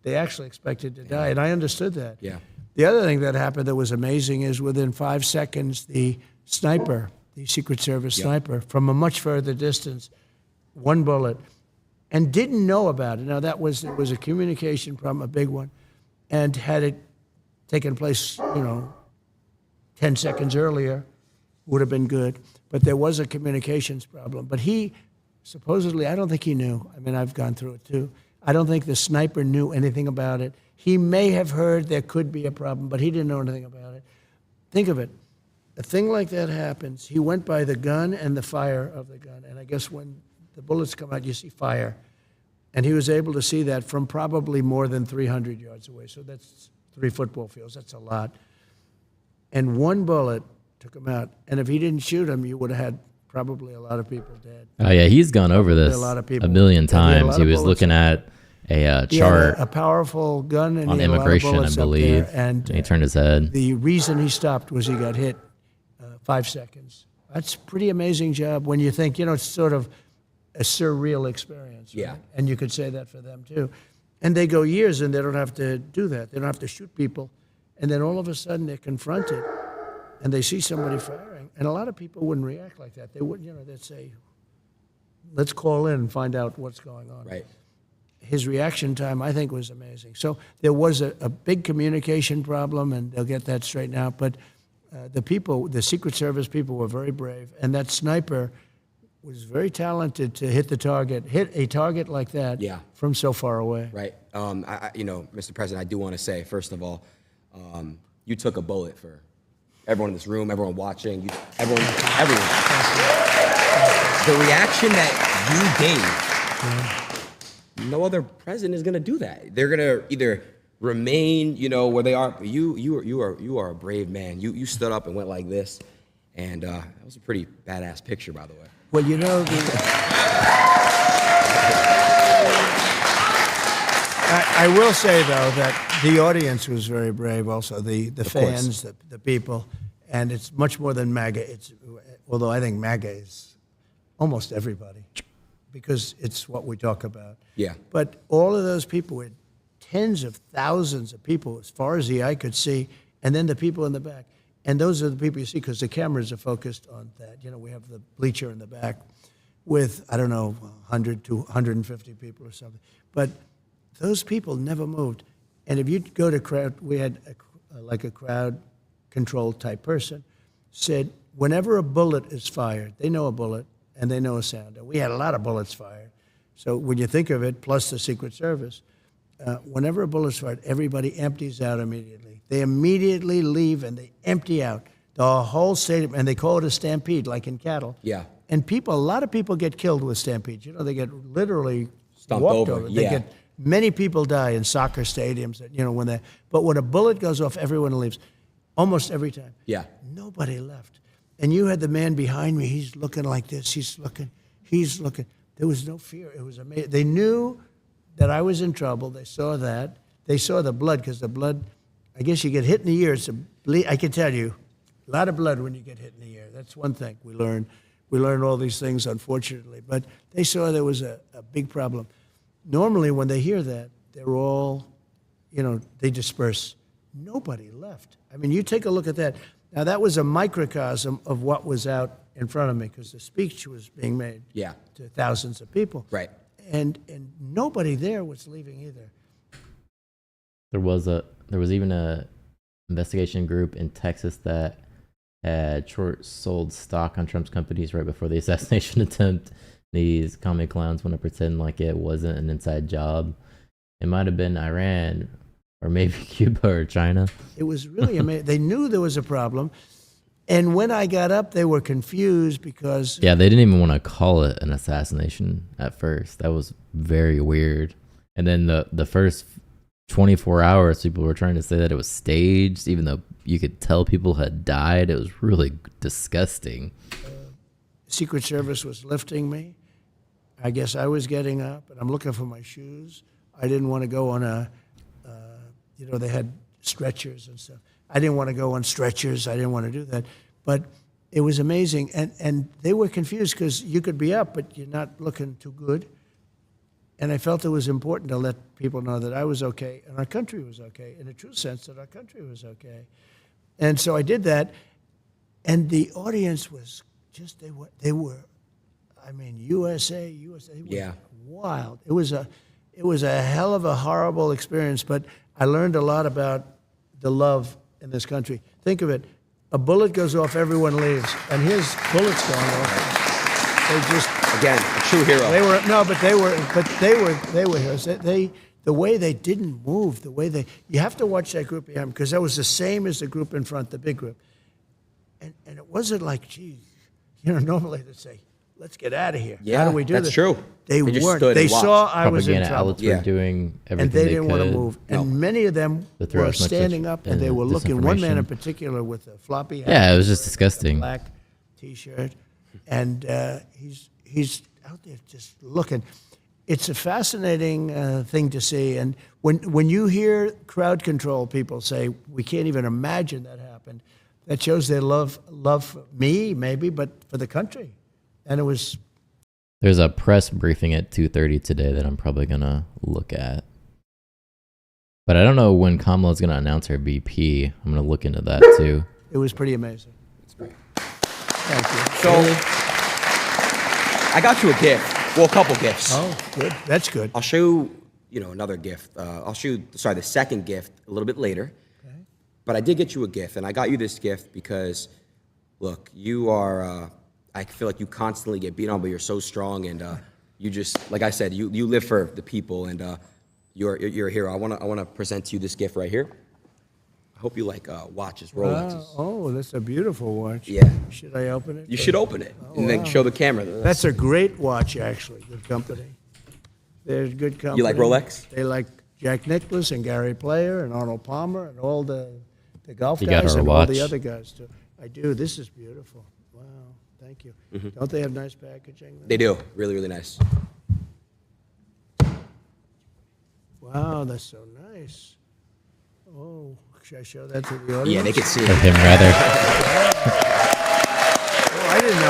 They actually expected to die, and I understood that. Yeah. The other thing that happened that was amazing is within 5 seconds, the sniper, the Secret Service sniper, from a much further distance, 1 bullet, and didn't know about it. Now, it was a communication problem, a big one, and had it taken place, 10 seconds earlier, would have been good. But there was a communications problem. But he, supposedly, I don't think he knew. I mean, I've gone through it too. I don't think the sniper knew anything about it. He may have heard there could be a problem, but he didn't know anything about it. Think of it. A thing like that happens. He went by the gun and the fire of the gun. And I guess when the bullets come out, you see fire. And he was able to see that from probably more than 300 yards away. So that's 3 football fields. That's a lot. And 1 bullet took him out. And if he didn't shoot him, you would have had probably a lot of people dead. Oh yeah, he's gone over this a lot of people. a million He had a times. lot He of was bullets. looking at a He had chart a powerful gun and on he had a lot of immigration, I bullets up believe, there, and he turned his head. the reason he stopped was he got hit 5 seconds. That's a pretty amazing job when you think, it's sort of a surreal experience. Right? Yeah. And you could say that for them too. And they go years and they don't have to do that. They don't have to shoot people. And then all of a sudden they're confronted and they see somebody firing. And a lot of people wouldn't react like that. They wouldn't, they'd say, let's call in and find out what's going on. Right. His reaction time, I think, was amazing. So there was a big communication problem, and they'll get that straightened out. But the Secret Service people were very brave, and that sniper was very talented to hit a target like that from so far away. Right. Mr. President, I do want to say, first of all, you took a bullet for everyone in this room, everyone watching, everyone. The reaction that you gave, no other president is going to do that. They're going to either remain, where they are. You are a brave man. You stood up and went like this, and that was a pretty badass picture, by the way. Well, I will say, though, that the audience was very brave also, the fans, the people, and it's much more than MAGA. It's although I think MAGA is almost everybody because it's what we talk about. Yeah. But all of those people were tens of thousands of people as far as the eye could see, and then the people in the back. And those are the people you see because the cameras are focused on that. You know, we have the bleacher in the back with, I don't know, 100 to 150 people or something. But those people never moved. And if you go to crowd, we had like a crowd control type person, said whenever a bullet is fired, they know a bullet and they know a sound. And we had a lot of bullets fired. So when you think of it, plus the Secret Service, whenever a bullet's fired, everybody empties out immediately. They immediately leave and they empty out the whole stadium, and they call it a stampede, like in cattle. Yeah. And people, a lot of people get killed with stampedes. You know, they get literally Stomped walked over, They yeah. get, many people die in soccer stadiums. You know, but when a bullet goes off, everyone leaves, almost every time. Yeah. Nobody left. And you had the man behind me. He's looking like this. He's looking. There was no fear. It was amazing. They knew that I was in trouble. They saw that. They saw the blood because the blood, I guess you get hit in the ear. It's a bleed. I can tell you, a lot of blood when you get hit in the ear. That's one thing we learn. We learn all these things, unfortunately. But they saw there was a big problem. Normally, when they hear that, they're all, you know, they disperse. Nobody left. I mean, you take a look at that. Now, that was a microcosm of what was out in front of me because the speech was being made Yeah. to thousands of people. Right. And nobody there was leaving either. There was even a investigation group in Texas that had short sold stock on Trump's companies right before the assassination attempt. These comic clowns want to pretend like it wasn't an inside job. It might have been Iran or maybe Cuba or China. It was really amazing. They knew there was a problem. And when I got up, they were confused because... Yeah, they didn't even want to call it an assassination at first. That was very weird. And then the first 24 hours, people were trying to say that it was staged, even though you could tell people had died. It was really disgusting. Secret Service was lifting me. I guess I was getting up, and I'm looking for my shoes. I didn't want to go on they had stretchers and stuff. I didn't want to go on stretchers. I didn't want to do that. But it was amazing. And they were confused because you could be up, but you're not looking too good. And I felt it was important to let people know that I was okay and our country was okay, in a true sense that our country was okay. And so I did that. And the audience was just, they were, I mean, USA was wild. It was a hell of a horrible experience, but I learned a lot about the love in this country. Think of it. A bullet goes off, everyone leaves. And his bullets going off. They just... Again, a true hero. They were heroes. The way they didn't move, you have to watch that group behind because that was the same as the group in front, the big group. And it wasn't like, geez, normally they'd say, let's get out of here. Yeah, how do we do that's this? true. They just weren't. stood They and watched. saw I was in Propaganda trouble. outlets were doing everything And they didn't want to could. move. And many of them To throw were as much standing up and they were looking. One man in particular with a floppy hat. Yeah, it was just disgusting. Black T-shirt. And he's out there just looking. It's a fascinating thing to see. And when you hear crowd control people say, we can't even imagine that happened, that shows their love for me, maybe, but for the country. And it was... There's a press briefing at 2:30 today that I'm probably going to look at. But I don't know when Kamala's going to announce her VP. I'm going to look into that too. It was pretty amazing. That's great. Thank you. So, I got you a gift. Well, a couple gifts. Oh, good. That's good. I'll show you, another gift. I'll show you, the second gift a little bit later. Okay. But I did get you a gift, and I got you this gift because, look, you are, I feel like you constantly get beat on, but you're so strong, and you just, like I said, you live for the people, and you're a hero. I want to present to you this gift right here. I hope you like watches, Rolexes. Oh, that's a beautiful watch. Yeah. Should I open it? You should open it, and then show the camera. That's a great watch, actually. Good company. They're good company. You like Rolex? They like Jack Nicklaus and Gary Player and Arnold Palmer and all the golf You got guys her and all watch. the other guys, too. I do. This is beautiful. Wow. Thank you. Don't they have nice packaging? They do. Really, really nice. Wow, that's so nice. Oh, should I show that to the audience? Yeah, they can see Of it. him, rather. Oh, I didn't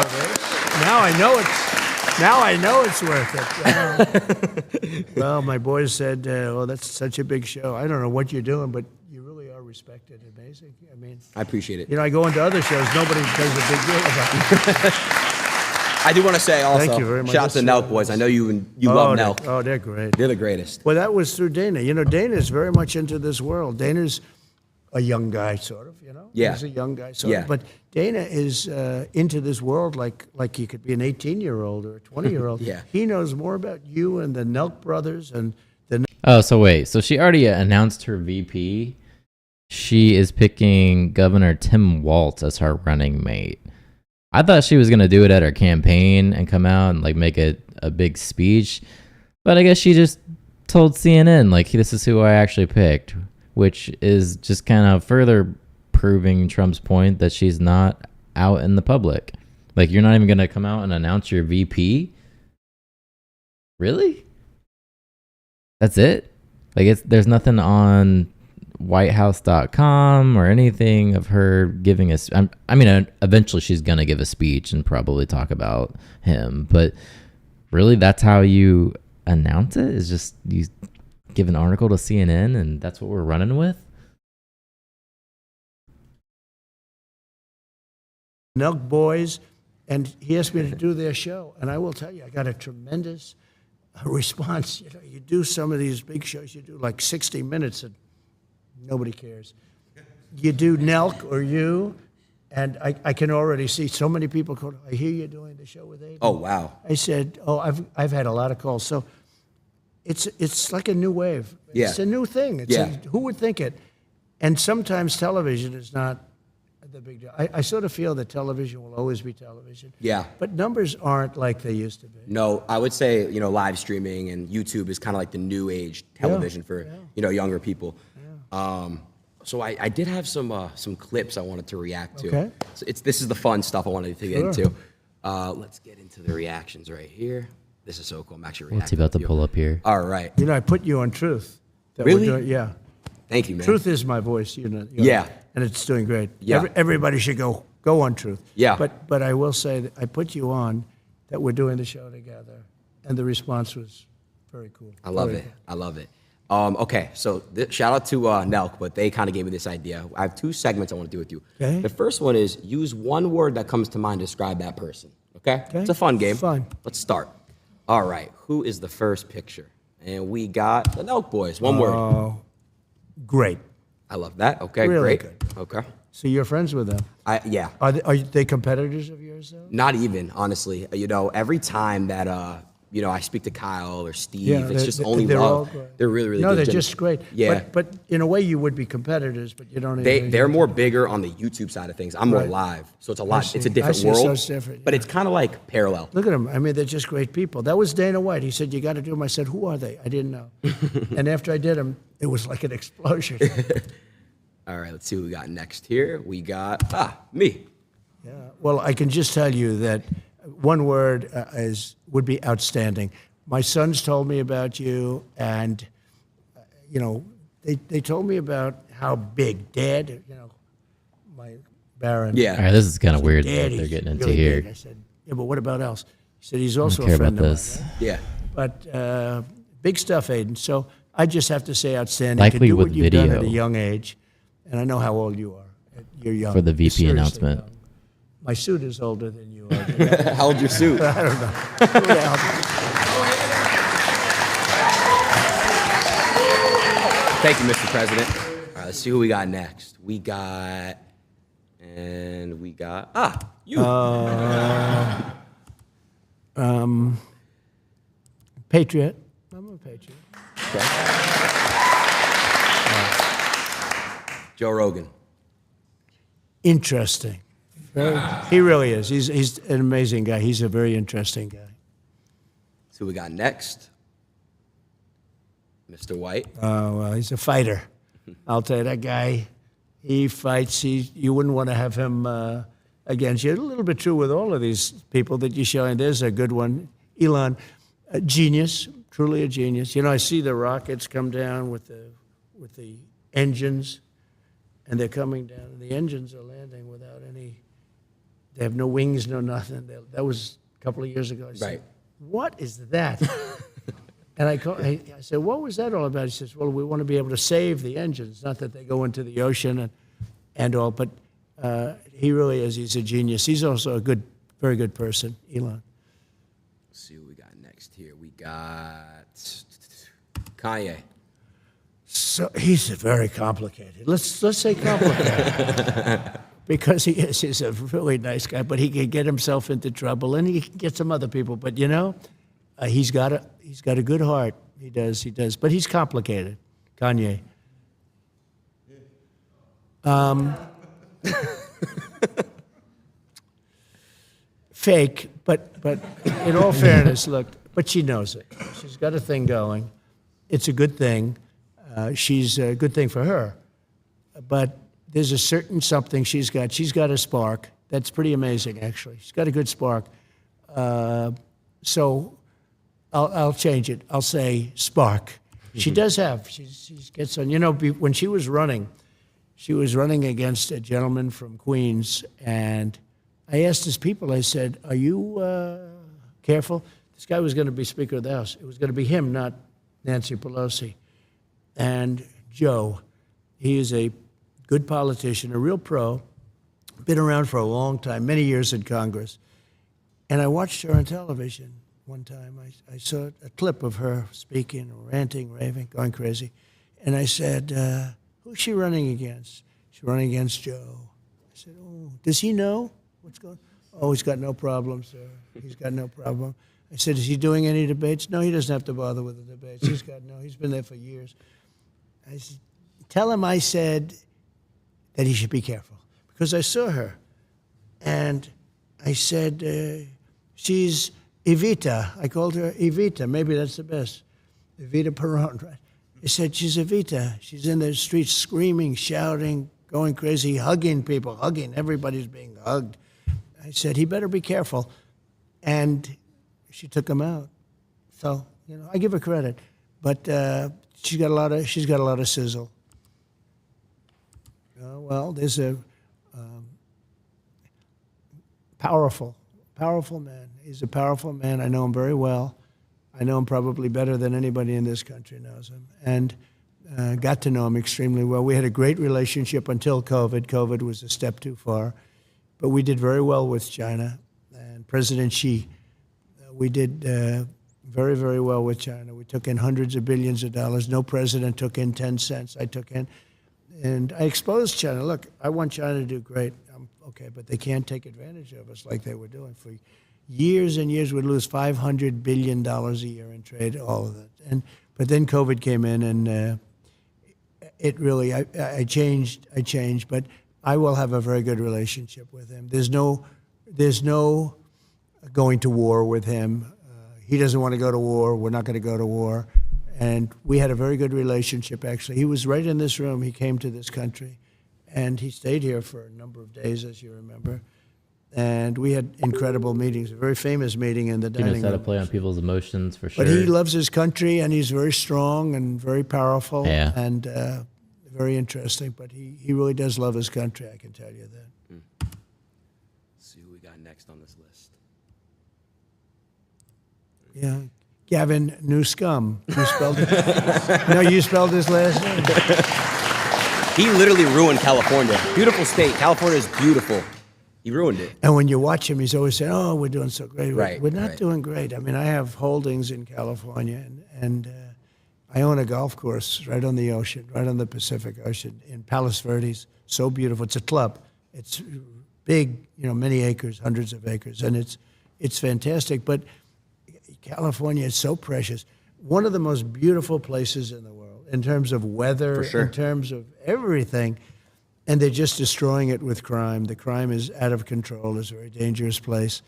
I know it's. Now I know it's worth it. Well, my boys said, "Oh, that's such a big show. I don't know what you're doing, but you really are respected. Amazing. I mean, I appreciate it. you know, I go into other shows, nobody does a big deal about it. I do want to say also, Thank you very much. shout out to Nelk boys. I know you love Nelk. They're great. They're the greatest. Well, that was through Dana. You know, Dana's very much into this world. Dana's a young guy, sort of, you know? Yeah. He's a young guy, sort Yeah. of. But Dana is into this world like he could be an 18-year-old or a 20-year-old. Yeah. He knows more about you and the Nelk brothers and the... Oh, so wait. So she already announced her VP. She is picking Governor Tim Walz as her running mate. I thought she was going to do it at her campaign and come out and like make a big speech. But I guess she just told CNN, like, this is who I actually picked, which is just kind of further proving Trump's point that she's not out in the public. Like, you're not even going to come out and announce your VP? Really? That's it? Like, there's nothing on whitehouse.com or anything of her giving us. I mean, eventually she's going to give a speech and probably talk about him. But really, that's how you announce it? Is just you give an article to CNN and that's what we're running with? Nelk boys, and he asked me to do their show. And I will tell you, I got a tremendous response. You know, you do some of these big shows, you do like 60 minutes and nobody cares. You do Nelk or you, and I can already see so many people call, I hear you're doing the show with Adin. Oh, wow. I said, I've had a lot of calls. So it's like a new wave. Yeah. It's a new thing. Who would think it? And sometimes television is not the big deal. I sort of feel that television will always be television. Yeah. But numbers aren't like they used to be. No, I would say, live streaming and YouTube is kind of like the new age television for, younger people. So I did have some clips I wanted to react to. Okay. So this is the fun stuff I wanted to get into. Let's get into the reactions right here. This is so cool. I'm actually reacting. What's he about to pull up here? All right. You know, I put you on Truth. That Really? We're doing, yeah. Thank you, man. Truth is my voice. Yeah. And it's doing great. Yeah. Everybody should go on Truth. Yeah. But I will say that I put you on that we're doing the show together, and the response was very cool. I love it. I love it. Okay, so shout out to Nelk, but they kind of gave me this idea. I have 2 segments I want to do with you. Okay. The first one is use one word that comes to mind to describe that person. Okay? Okay. It's a fun game. Fun. Let's start. All right, who is the first picture? And we got the Nelk boys. One word. Great. I love that. Okay, Really great. good. Okay. So you're friends with them. Yeah. Are they competitors of yours, though? Not even, honestly. Every time that I speak to Kyle or Steve, it's just only they're love. all great. They're really, really no, good. they're just great. Yeah. But in a way, you would be competitors, but you don't. They're more bigger on the YouTube side of things. I'm more Right. live, so it's a lot. see. It's a I different see. So world, it's different, but yeah. it's kind of like parallel. Look at them. I mean, they're just great people. That was Dana White. He said, you got to do them. I said, who are they? I didn't know. And after I did them, it was like an explosion. All right, let's see what we got next here. We got me. Yeah. Well, I can just tell you that one word would be outstanding. My sons told me about you, and they told me about how big Dad. My Baron. Yeah. All right, this is kind of weird what Dad, they're he's getting into really here. big. I said, yeah, but what about else? He said he's I also don't care a friend about of this. mine. Yeah. But big stuff, Adin. So I just have to say outstanding Likely to do with what you've done at video. a young age. And I know how old you are. You're young. For the VP You're seriously announcement. young. My suit is older than you are. How old your suit? I don't know. Yeah. Thank you, Mr. President. All right, let's see who we got next. We got you. Patriot. I'm a patriot. Joe Rogan. Interesting. He really is. He's an amazing guy. He's a very interesting guy. See who we got next. Mr. White. Oh, well, he's a fighter. I'll tell you, that guy, he fights. You wouldn't want to have him against you. A little bit true with all of these people that you're showing. There's a good one. Elon, a genius, truly a genius. I see the rockets come down with the engines, and they're coming down, and the engines are landing without any, they have no wings, no nothing. That was couple of years ago. I said, Right. what is that? And I said, what was that all about? He says, well, we want to be able to save the engines, not that they go into the ocean and all, but he really is. He's a genius. He's also a very good person, Elon. Let's see what we got next here. We got Kanye. So he's very complicated. Let's say complicated. Because he's a really nice guy, but he can get himself into trouble, and he can get some other people. But he's got a good heart. He does. But he's complicated. Kanye. Fake, but in all fairness, look. But she knows it. She's got a thing going. It's a good thing. She's a good thing for her. But there's a certain something she's got. She's got a spark. That's pretty amazing, actually. She's got a good spark. So I'll change it. I'll say spark. She does have. She gets on. When she was running against a gentleman from Queens, and I asked his people, I said, are you careful? This guy was going to be Speaker of the House. It was going to be him, not Nancy Pelosi. And Joe, he is a good politician, a real pro, been around for a long time, many years in Congress. And I watched her on television one time. I saw a clip of her speaking, ranting, raving, going crazy. And I said, who's she running against? She's running against Joe. I said, oh, does he know what's going on? Oh, he's got no problem, sir. He's got no problem. I said, is he doing any debates? No, he doesn't have to bother with the debates. He's been there for years. I said, tell him I said that he should be careful. Because I saw her. And I said, she's Evita. I called her Evita. Maybe that's the best. Evita Peron, right? I said, she's Evita. She's in the streets screaming, shouting, going crazy, hugging people, Everybody's being hugged. I said, he better be careful. And she took him out. So, I give her credit. But she's got a lot of sizzle. Well, there's a powerful man. He's a powerful man. I know him very well. I know him probably better than anybody in this country knows him, and got to know him extremely well. We had a great relationship until COVID. COVID was a step too far, but we did very well with China. And President Xi, we did very, very well with China. We took in hundreds of billions of dollars. No president took in 10 cents. I took in. And I exposed China. Look, I want China to do great. Okay, but they can't take advantage of us like they were doing. For years and years, we'd lose $500 billion a year in trade, all of that. But then COVID came in, and it really, I changed, but I will have a very good relationship with him. There's no going to war with him. He doesn't want to go to war. We're not going to go to war. And we had a very good relationship, actually. He was right in this room. He came to this country, and he stayed here for a number of days, as you remember. And we had incredible meetings, a very famous meeting in the dining room. He knows how to play on people's emotions, for sure. But he loves his country, and he's very strong and very powerful, and very interesting. But he really does love his country, I can tell you that. Let's see who we got next on this list. Yeah. Gavin Newscomb. You spelled it? No, you spelled his last name. He literally ruined California. Beautiful state. California is beautiful. He ruined it. And when you watch him, he's always saying, oh, we're doing so great. Right, We're not doing great. I mean, I have holdings in California, and I own a golf course right on the ocean, right on the Pacific Ocean in Palos Verdes. So beautiful. It's a club. It's big, many acres, hundreds of acres, and it's fantastic. But California is so precious. One of the most beautiful places in the world in terms of weather, For sure. in terms of everything. And they're just destroying it with crime. The crime is out of control. It's a very dangerous place.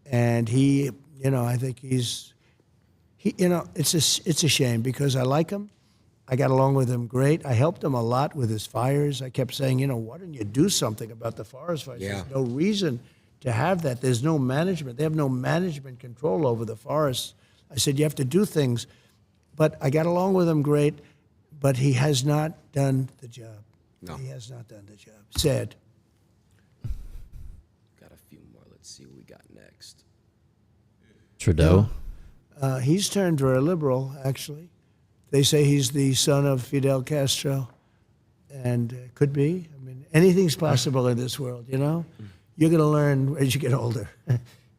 And he, I think it's a shame because I like him. I got along with him great. I helped him a lot with his fires. I kept saying, why don't you do something about the forest fires? Yeah. There's no reason to have that. There's no management. They have no management control over the forests. I said, you have to do things. But I got along with him great, but he has not done the job. No. He has not done the job. Sad. Got a few more. Let's see what we got next. Trudeau. He's turned very liberal, actually. They say he's the son of Fidel Castro, and could be. I mean, anything's possible in this world, you know? You're going to learn as you get older.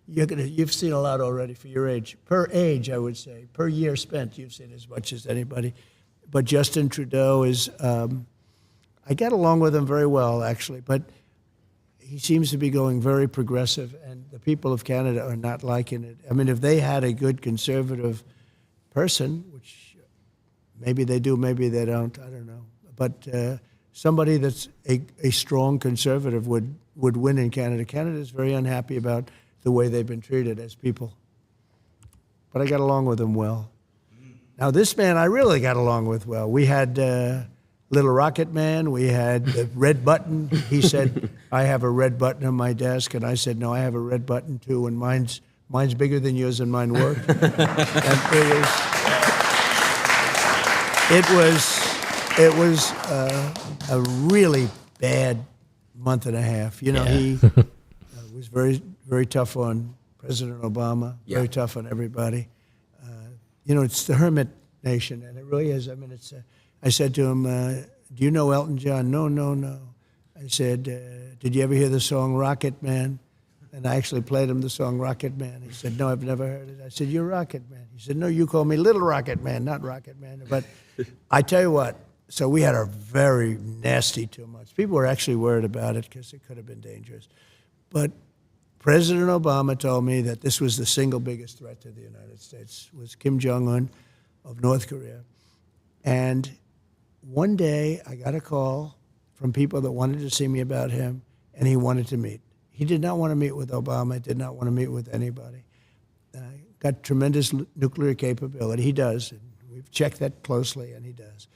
You've seen a lot already for your age. Per age, I would say. Per year spent, you've seen as much as anybody. But Justin Trudeau is, I get along with him very well, actually, but he seems to be going very progressive, and the people of Canada are not liking it. I mean, if they had a good conservative person, which maybe they do, maybe they don't, I don't know. But somebody that's a strong conservative would win in Canada. Canada is very unhappy about the way they've been treated as people. But I got along with him well. Now, this man I really got along with well. We had Little Rocket Man. We had the red button. He said, I have a red button on my desk. And I said, no, I have a red button too. And mine's bigger than yours and mine worked. And it was a really bad month and a half. You know, he was very, very tough on President Obama, very tough on everybody. You know, it's the hermit nation, and it really is. I mean, it's. I said to him, do you know Elton John? No, no, no. I said, did you ever hear the song Rocket Man? And I actually played him the song Rocket Man. He said, no, I've never heard it. I said, you're Rocket Man. He said, no, you call me Little Rocket Man, not Rocket Man. But I tell you what, so we had a very nasty 2 months. People were actually worried about it because it could have been dangerous. But President Obama told me that this was the single biggest threat to the United States, was Kim Jong-un of North Korea. And one day I got a call from people that wanted to see me about him, and he wanted to meet. He did not want to meet with Obama, did not want to meet with anybody. Got tremendous nuclear capability. He does. And we've checked that closely, and he does.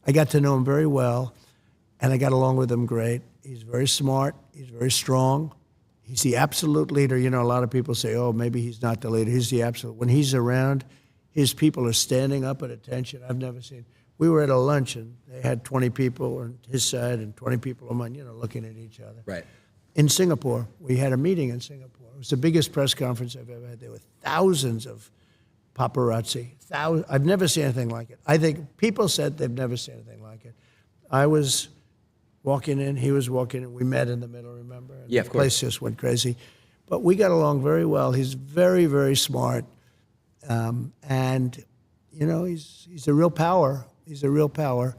I got to know him very well, and I got along with him great. He's very smart. He's very strong. He's the absolute leader. You know, a lot of people say, oh, maybe he's not the leader. He's the absolute. When he's around, his people are standing up at attention. I've never seen. We were at a luncheon. They had 20 people on his side and 20 people on mine, you know, looking at each other. Right. In Singapore, we had a meeting in Singapore. It was the biggest press conference I've ever had. There were thousands of paparazzi. I've never seen anything like it. I think people said they've never seen anything like it. I was walking in, he was walking in. We met in the middle, remember? And yeah, of course. The place just went crazy. But we got along very well. He's very, very smart. And, you know, he's a real power. He's a real power.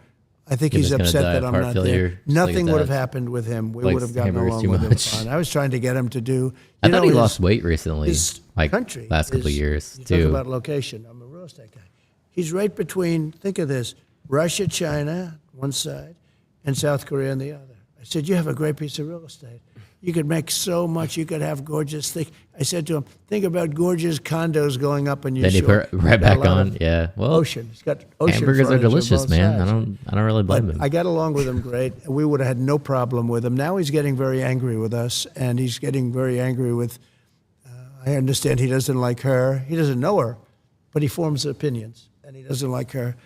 I think he's upset that I'm not there. Nothing would have happened with him. We would have gotten along with him fine. I was trying to get him to do. I thought he lost weight recently, like country last couple of years, you too. Talk about location. I'm a real estate guy. He's right between, think of this, Russia, China, one side, and South Korea on the other. I said, you have a great piece of real estate. You could make so much. You could have gorgeous things. I said to him, think about gorgeous condos going up in your shore. Then he put right back on. Yeah. Well, ocean. He's got ocean. Hamburgers are delicious, man. Sides. I don't really blame him. I got along with him great. We would have had no problem with him. Now he's getting very angry with us, and he's getting very angry with, I understand he doesn't like her. He doesn't know her, but he forms opinions, and he doesn't like her.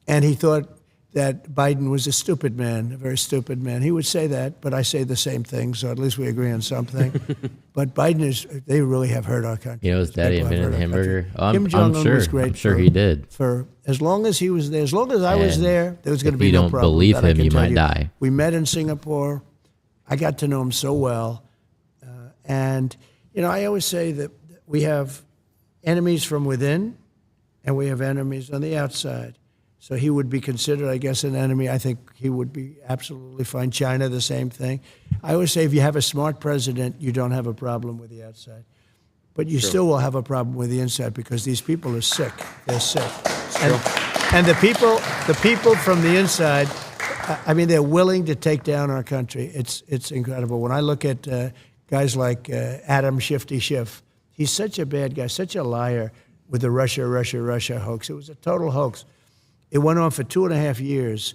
And he thought that Biden was a stupid man, a very stupid man. He would say that, but I say the same thing, so at least we agree on something. But Biden they really have hurt our country. You know, his daddy invented hamburger. Oh, Kim Jong-un was great. I'm sure he did. For as long as he was there, as long as I was there was going to be no problem. If you don't believe him, you might die. We met in Singapore. I got to know him so well. And, you know, I always say that we have enemies from within, and we have enemies on the outside. So he would be considered, I guess, an enemy. I think he would be absolutely fine. China, the same thing. I always say if you have a smart president, you don't have a problem with the outside. But you still will have a problem with the inside because these people are sick. They're sick. And the people from the inside, I mean, they're willing to take down our country. It's incredible. When I look at guys like Adam Shifty Schiff, he's such a bad guy, such a liar with the Russia hoax. It was a total hoax. It went on for 2.5 years,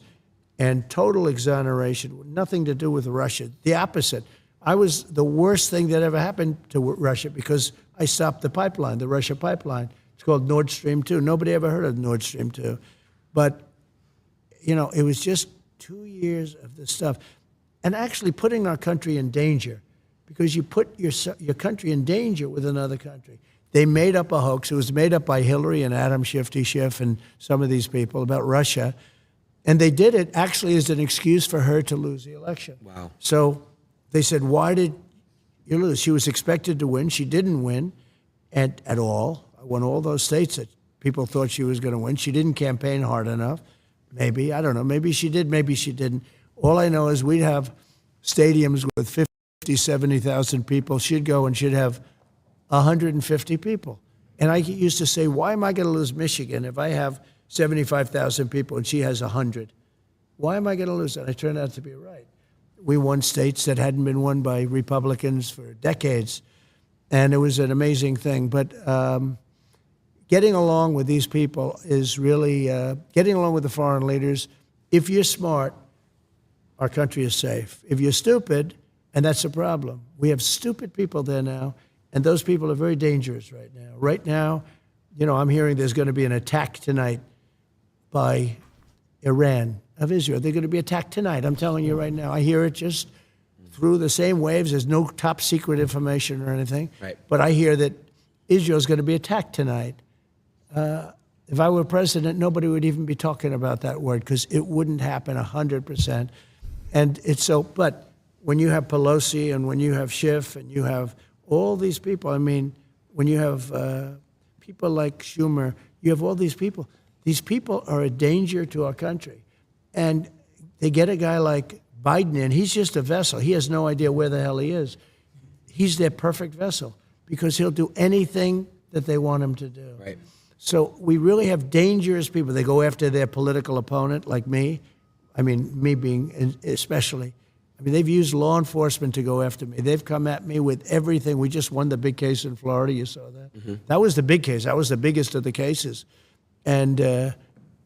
and total exoneration, nothing to do with Russia. The opposite. I was the worst thing that ever happened to Russia because I stopped the pipeline, the Russia pipeline. It's called Nord Stream 2. Nobody ever heard of Nord Stream 2. But, you know, it was just 2 years of this stuff. And actually putting our country in danger because you put your country in danger with another country. They made up a hoax. It was made up by Hillary and Adam Schiff and some of these people about Russia. And they did it actually as an excuse for her to lose the election. Wow. So they said, why did you lose? She was expected to win. She didn't win at all. Won all those states that people thought she was going to win. She didn't campaign hard enough. Maybe, I don't know. Maybe she did, maybe she didn't. All I know is we'd have stadiums with 50, 70,000 people. She'd go and she'd have 150 people. And I used to say, why am I going to lose Michigan if I have 75,000 people and she has 100? Why am I going to lose? And I turned out to be right. We won states that hadn't been won by Republicans for decades. And it was an amazing thing. But getting along with these people is really, getting along with the foreign leaders, if you're smart, our country is safe. If you're stupid, and that's a problem. We have stupid people there now, and those people are very dangerous right now. Right now, I'm hearing there's going to be an attack tonight by Iran of Israel. They're going to be attacked tonight. I'm telling you right now. I hear it just through the same waves. There's no top secret information or anything. Right. But I hear that Israel's going to be attacked tonight. If I were president, nobody would even be talking about that word because it wouldn't happen 100%. And it's so, but when you have Pelosi and when you have Schiff and you have all these people, I mean, when you have people like Schumer, you have all these people. These people are a danger to our country. And they get a guy like Biden in, he's just a vessel. He has no idea where the hell he is. He's their perfect vessel because he'll do anything that they want him to do. Right. So we really have dangerous people. They go after their political opponent, like me. I mean, me being especially. I mean, they've used law enforcement to go after me. They've come at me with everything. We just won the big case in Florida. You saw that. Mm-hmm. That was the big case. That was the biggest of the cases. And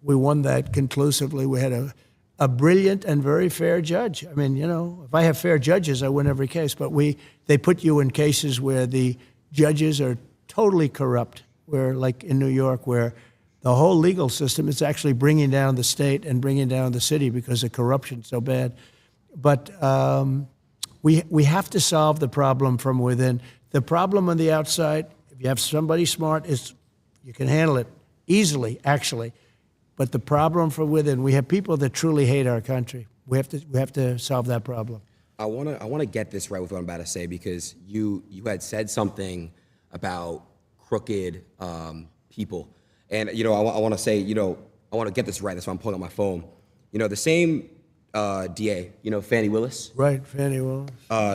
we won that conclusively. We had a brilliant and very fair judge. I mean, if I have fair judges, I win every case. But they put you in cases where the judges are totally corrupt, where, like in New York, where the whole legal system is actually bringing down the state and bringing down the city because of corruption so bad. But we have to solve the problem from within. The problem on the outside, if you have somebody smart, is you can handle it easily, actually. But the problem from within, we have people that truly hate our country. We have to solve that problem. I wanna get this right with what I'm about to say because you had said something about crooked people. And, I want to say, I want to get this right. That's why I'm pulling out my phone. The same DA, Fannie Willis. Right, Fannie Willis.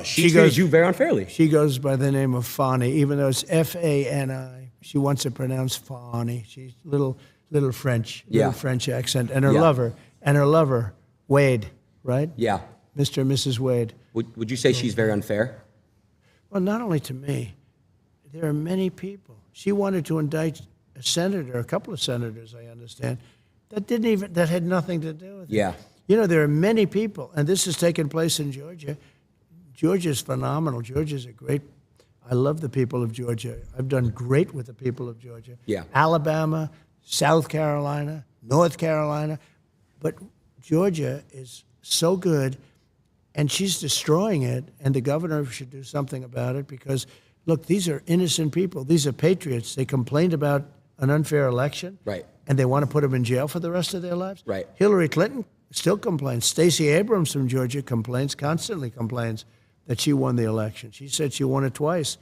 She treated you very unfairly. She goes by the name of Fani, even though it's F-A-N-I. She wants it pronounced Fani. She's little French, little French accent. And her lover, Wade, right? Yeah. Mr. and Mrs. Wade. Would you say she's very unfair? Well, not only to me. There are many people. She wanted to indict a senator, a couple of senators, I understand, that had nothing to do with it. Yeah. There are many people, and this has taken place in Georgia. Georgia's phenomenal. Georgia's I love the people of Georgia. I've done great with the people of Georgia. Yeah. Alabama, South Carolina, North Carolina. But Georgia is so good, and she's destroying it, and the governor should do something about it because, look, these are innocent people. These are patriots. They complained about an unfair election. Right. And they want to put them in jail for the rest of their lives. Right. Hillary Clinton still complains. Stacey Abrams from Georgia constantly complains that she won the election. She said she won it twice.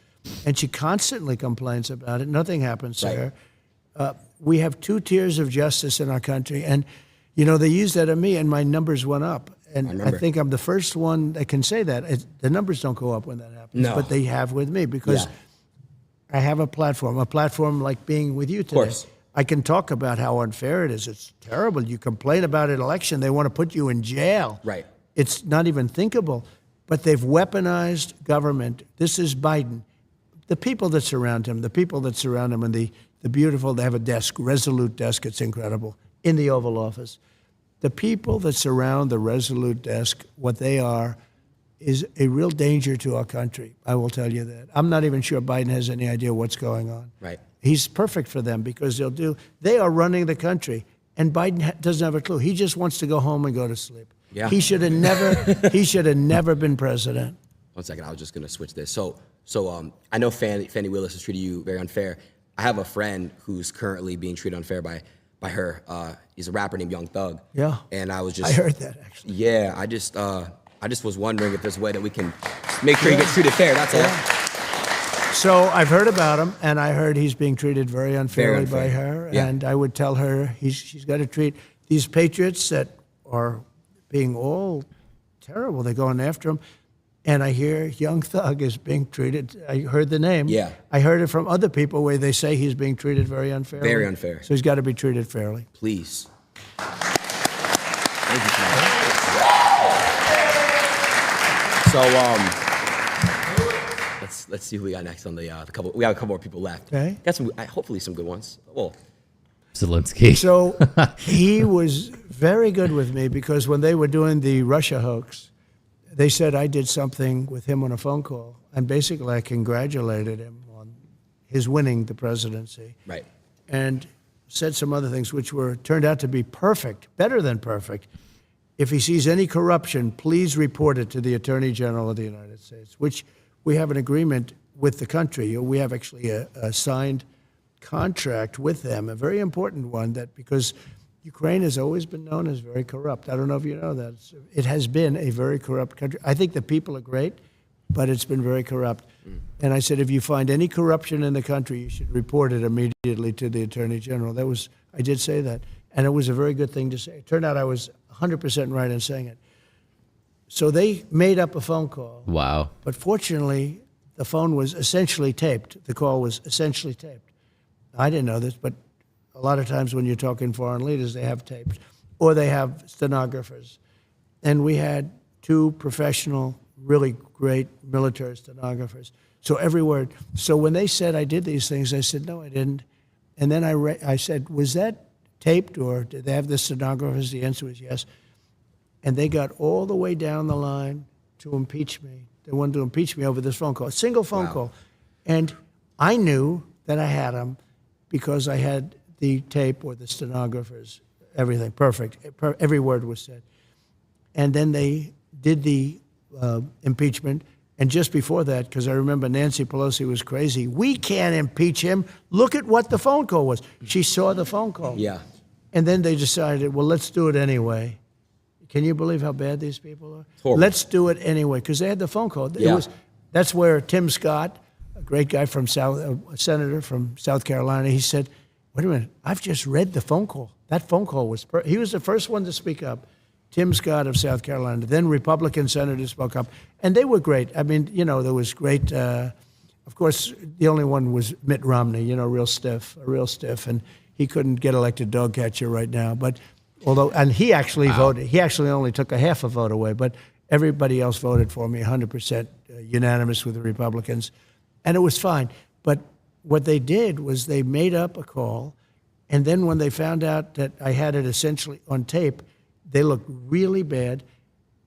And she constantly complains about it. Nothing happens to her. We have two tiers of justice in our country. And, they used that on me, and my numbers went up. And I think I'm the first one that can say that. The numbers don't go up when that happens. No. But they have with me because I have a platform like being with you today. Of course. I can talk about how unfair it is. It's terrible. You complain about an election, they want to put you in jail. Right. It's not even thinkable. But they've weaponized government. This is Biden. The people that surround him, and the beautiful, they have a desk, Resolute desk, it's incredible, in the Oval Office. The people that surround the Resolute desk, what they are, is a real danger to our country. I will tell you that. I'm not even sure Biden has any idea what's going on. Right. He's perfect for them because they are running the country, and Biden doesn't have a clue. He just wants to go home and go to sleep. Yeah. He should have never been president. 1 second. I was just gonna switch this. So I know Fannie Willis has treated you very unfair. I have a friend who's currently being treated unfair by her. He's a rapper named Young Thug. Yeah. And I was just. I heard that, actually. Yeah, I just was wondering if there's a way that we can make sure he gets treated fair. That's all. So I've heard about him, and I heard he's being treated very unfairly by her. Yeah. And I would tell her she's got to treat these patriots that are being all terrible. They're going after him. And I hear Young Thug is being treated. I heard the name. Yeah. I heard it from other people where they say he's being treated very unfairly. Very unfair. So he's got to be treated fairly. Please. Thank you, So let's see who we got next on the couple. We got a couple more people left. Okay. Got some, hopefully some good ones. Well, Zelensky. So he was very good with me because when they were doing the Russia hoax, they said I did something with him on a phone call, and basically I congratulated him on his winning the presidency. Right. And said some other things which turned out to be perfect, better than perfect. If he sees any corruption, please report it to the Attorney General of the United States, which we have an agreement with the country. We have actually a signed contract with them, a very important one, that because Ukraine has always been known as very corrupt. I don't know if you know that. It has been a very corrupt country. I think the people are great, but it's been very corrupt. And I said, if you find any corruption in the country, you should report it immediately to the Attorney General. I did say that. And it was a very good thing to say. It turned out I was 100% right in saying it. So they made up a phone call. Wow. But fortunately, the phone was essentially taped. The call was essentially taped. I didn't know this, but a lot of times when you're talking foreign leaders, they have tapes or they have stenographers. And we had two professional, really great military stenographers. So every word. So when they said I did these things, I said, no, I didn't. And then I said, was that taped or did they have the stenographers? The answer was yes. And they got all the way down the line to impeach me. They wanted to impeach me over this phone call, a single phone call. And I knew that I had them because I had the tape or the stenographers, everything, perfect. Every word was said. And then they did the impeachment. And just before that, because I remember Nancy Pelosi was crazy, we can't impeach him. Look at what the phone call was. She saw the phone call. Yeah. And then they decided, well, let's do it anyway. Can you believe how bad these people are? Horrible. Let's do it anyway, because they had the phone call. Yeah. That's where Tim Scott, a great guy from a senator from South Carolina, he said, wait a minute, I've just read the phone call. That phone call was, he was the first one to speak up. Tim Scott of South Carolina. Then Republican senators spoke up. And they were great. I mean, there was great, of course, the only one was Mitt Romney, real stiff. And he couldn't get elected dog catcher right now. But and he actually voted. He actually only took a half a vote away, but everybody else voted for me, 100% unanimous with the Republicans. And it was fine. But what they did was they made up a call, and then when they found out that I had it essentially on tape, they looked really bad,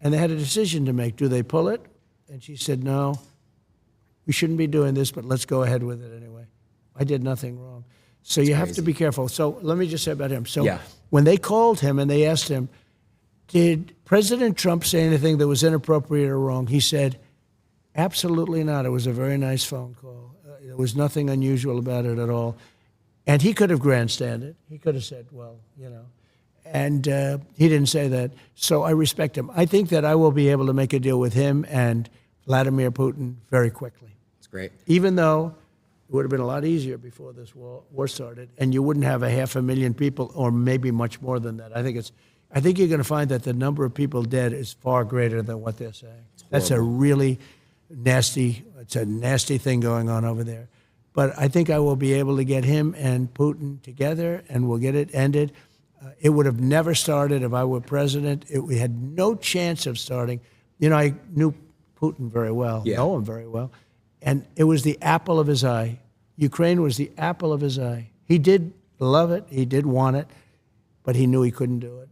and they had a decision to make. Do they pull it? And she said, no, we shouldn't be doing this, but let's go ahead with it anyway. I did nothing wrong. So you have to be careful. So let me just say about him. So when they called him and they asked him, did President Trump say anything that was inappropriate or wrong? He said, absolutely not. It was a very nice phone call. There was nothing unusual about it at all. And he could have grandstanded. He could have said, well, And he didn't say that. So I respect him. I think that I will be able to make a deal with him and Vladimir Putin very quickly. That's great. Even though it would have been a lot easier before this war started, and you wouldn't have 500,000 people, or maybe much more than that. I think you're going to find that the number of people dead is far greater than what they're saying. That's a really nasty thing going on over there. But I think I will be able to get him and Putin together, and we'll get it ended. It would have never started if I were president. We had no chance of starting. I knew Putin very well, know him very well. And it was the apple of his eye. Ukraine was the apple of his eye. He did love it. He did want it. But he knew he couldn't do it.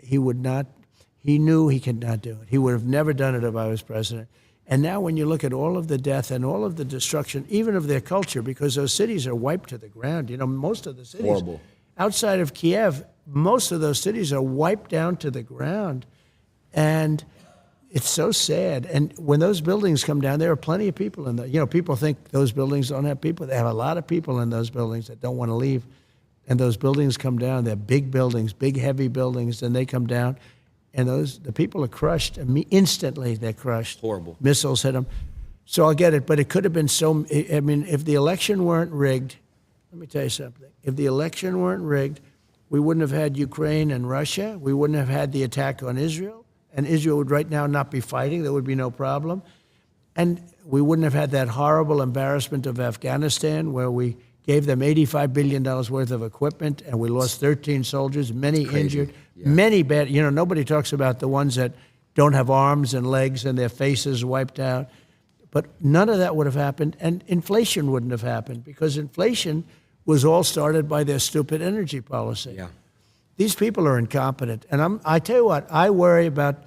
He would not. He knew he could not do it. He would have never done it if I was president. And now when you look at all of the death and all of the destruction, even of their culture, because those cities are wiped to the ground. Most of the cities. Horrible. Outside of Kiev, most of those cities are wiped down to the ground. And it's so sad. And when those buildings come down, there are plenty of people in there. You know, people think those buildings don't have people. They have a lot of people in those buildings that don't want to leave. And those buildings come down. They're big buildings, big, heavy buildings, and they come down. And the people are crushed. Instantly, they're crushed. Horrible. Missiles hit them. So I get it, but it could have been so. I mean, if the election weren't rigged, let me tell you something. If the election weren't rigged, we wouldn't have had Ukraine and Russia. We wouldn't have had the attack on Israel. And Israel would right now not be fighting. There would be no problem. And we wouldn't have had that horrible embarrassment of Afghanistan, where we gave them $85 billion worth of equipment, and we lost 13 soldiers, many injured, many bad. You know, nobody talks about the ones that don't have arms and legs and their faces wiped out. But none of that would have happened, and inflation wouldn't have happened, because inflation was all started by their stupid energy policy. Yeah. These people are incompetent. And I tell you what, I worry about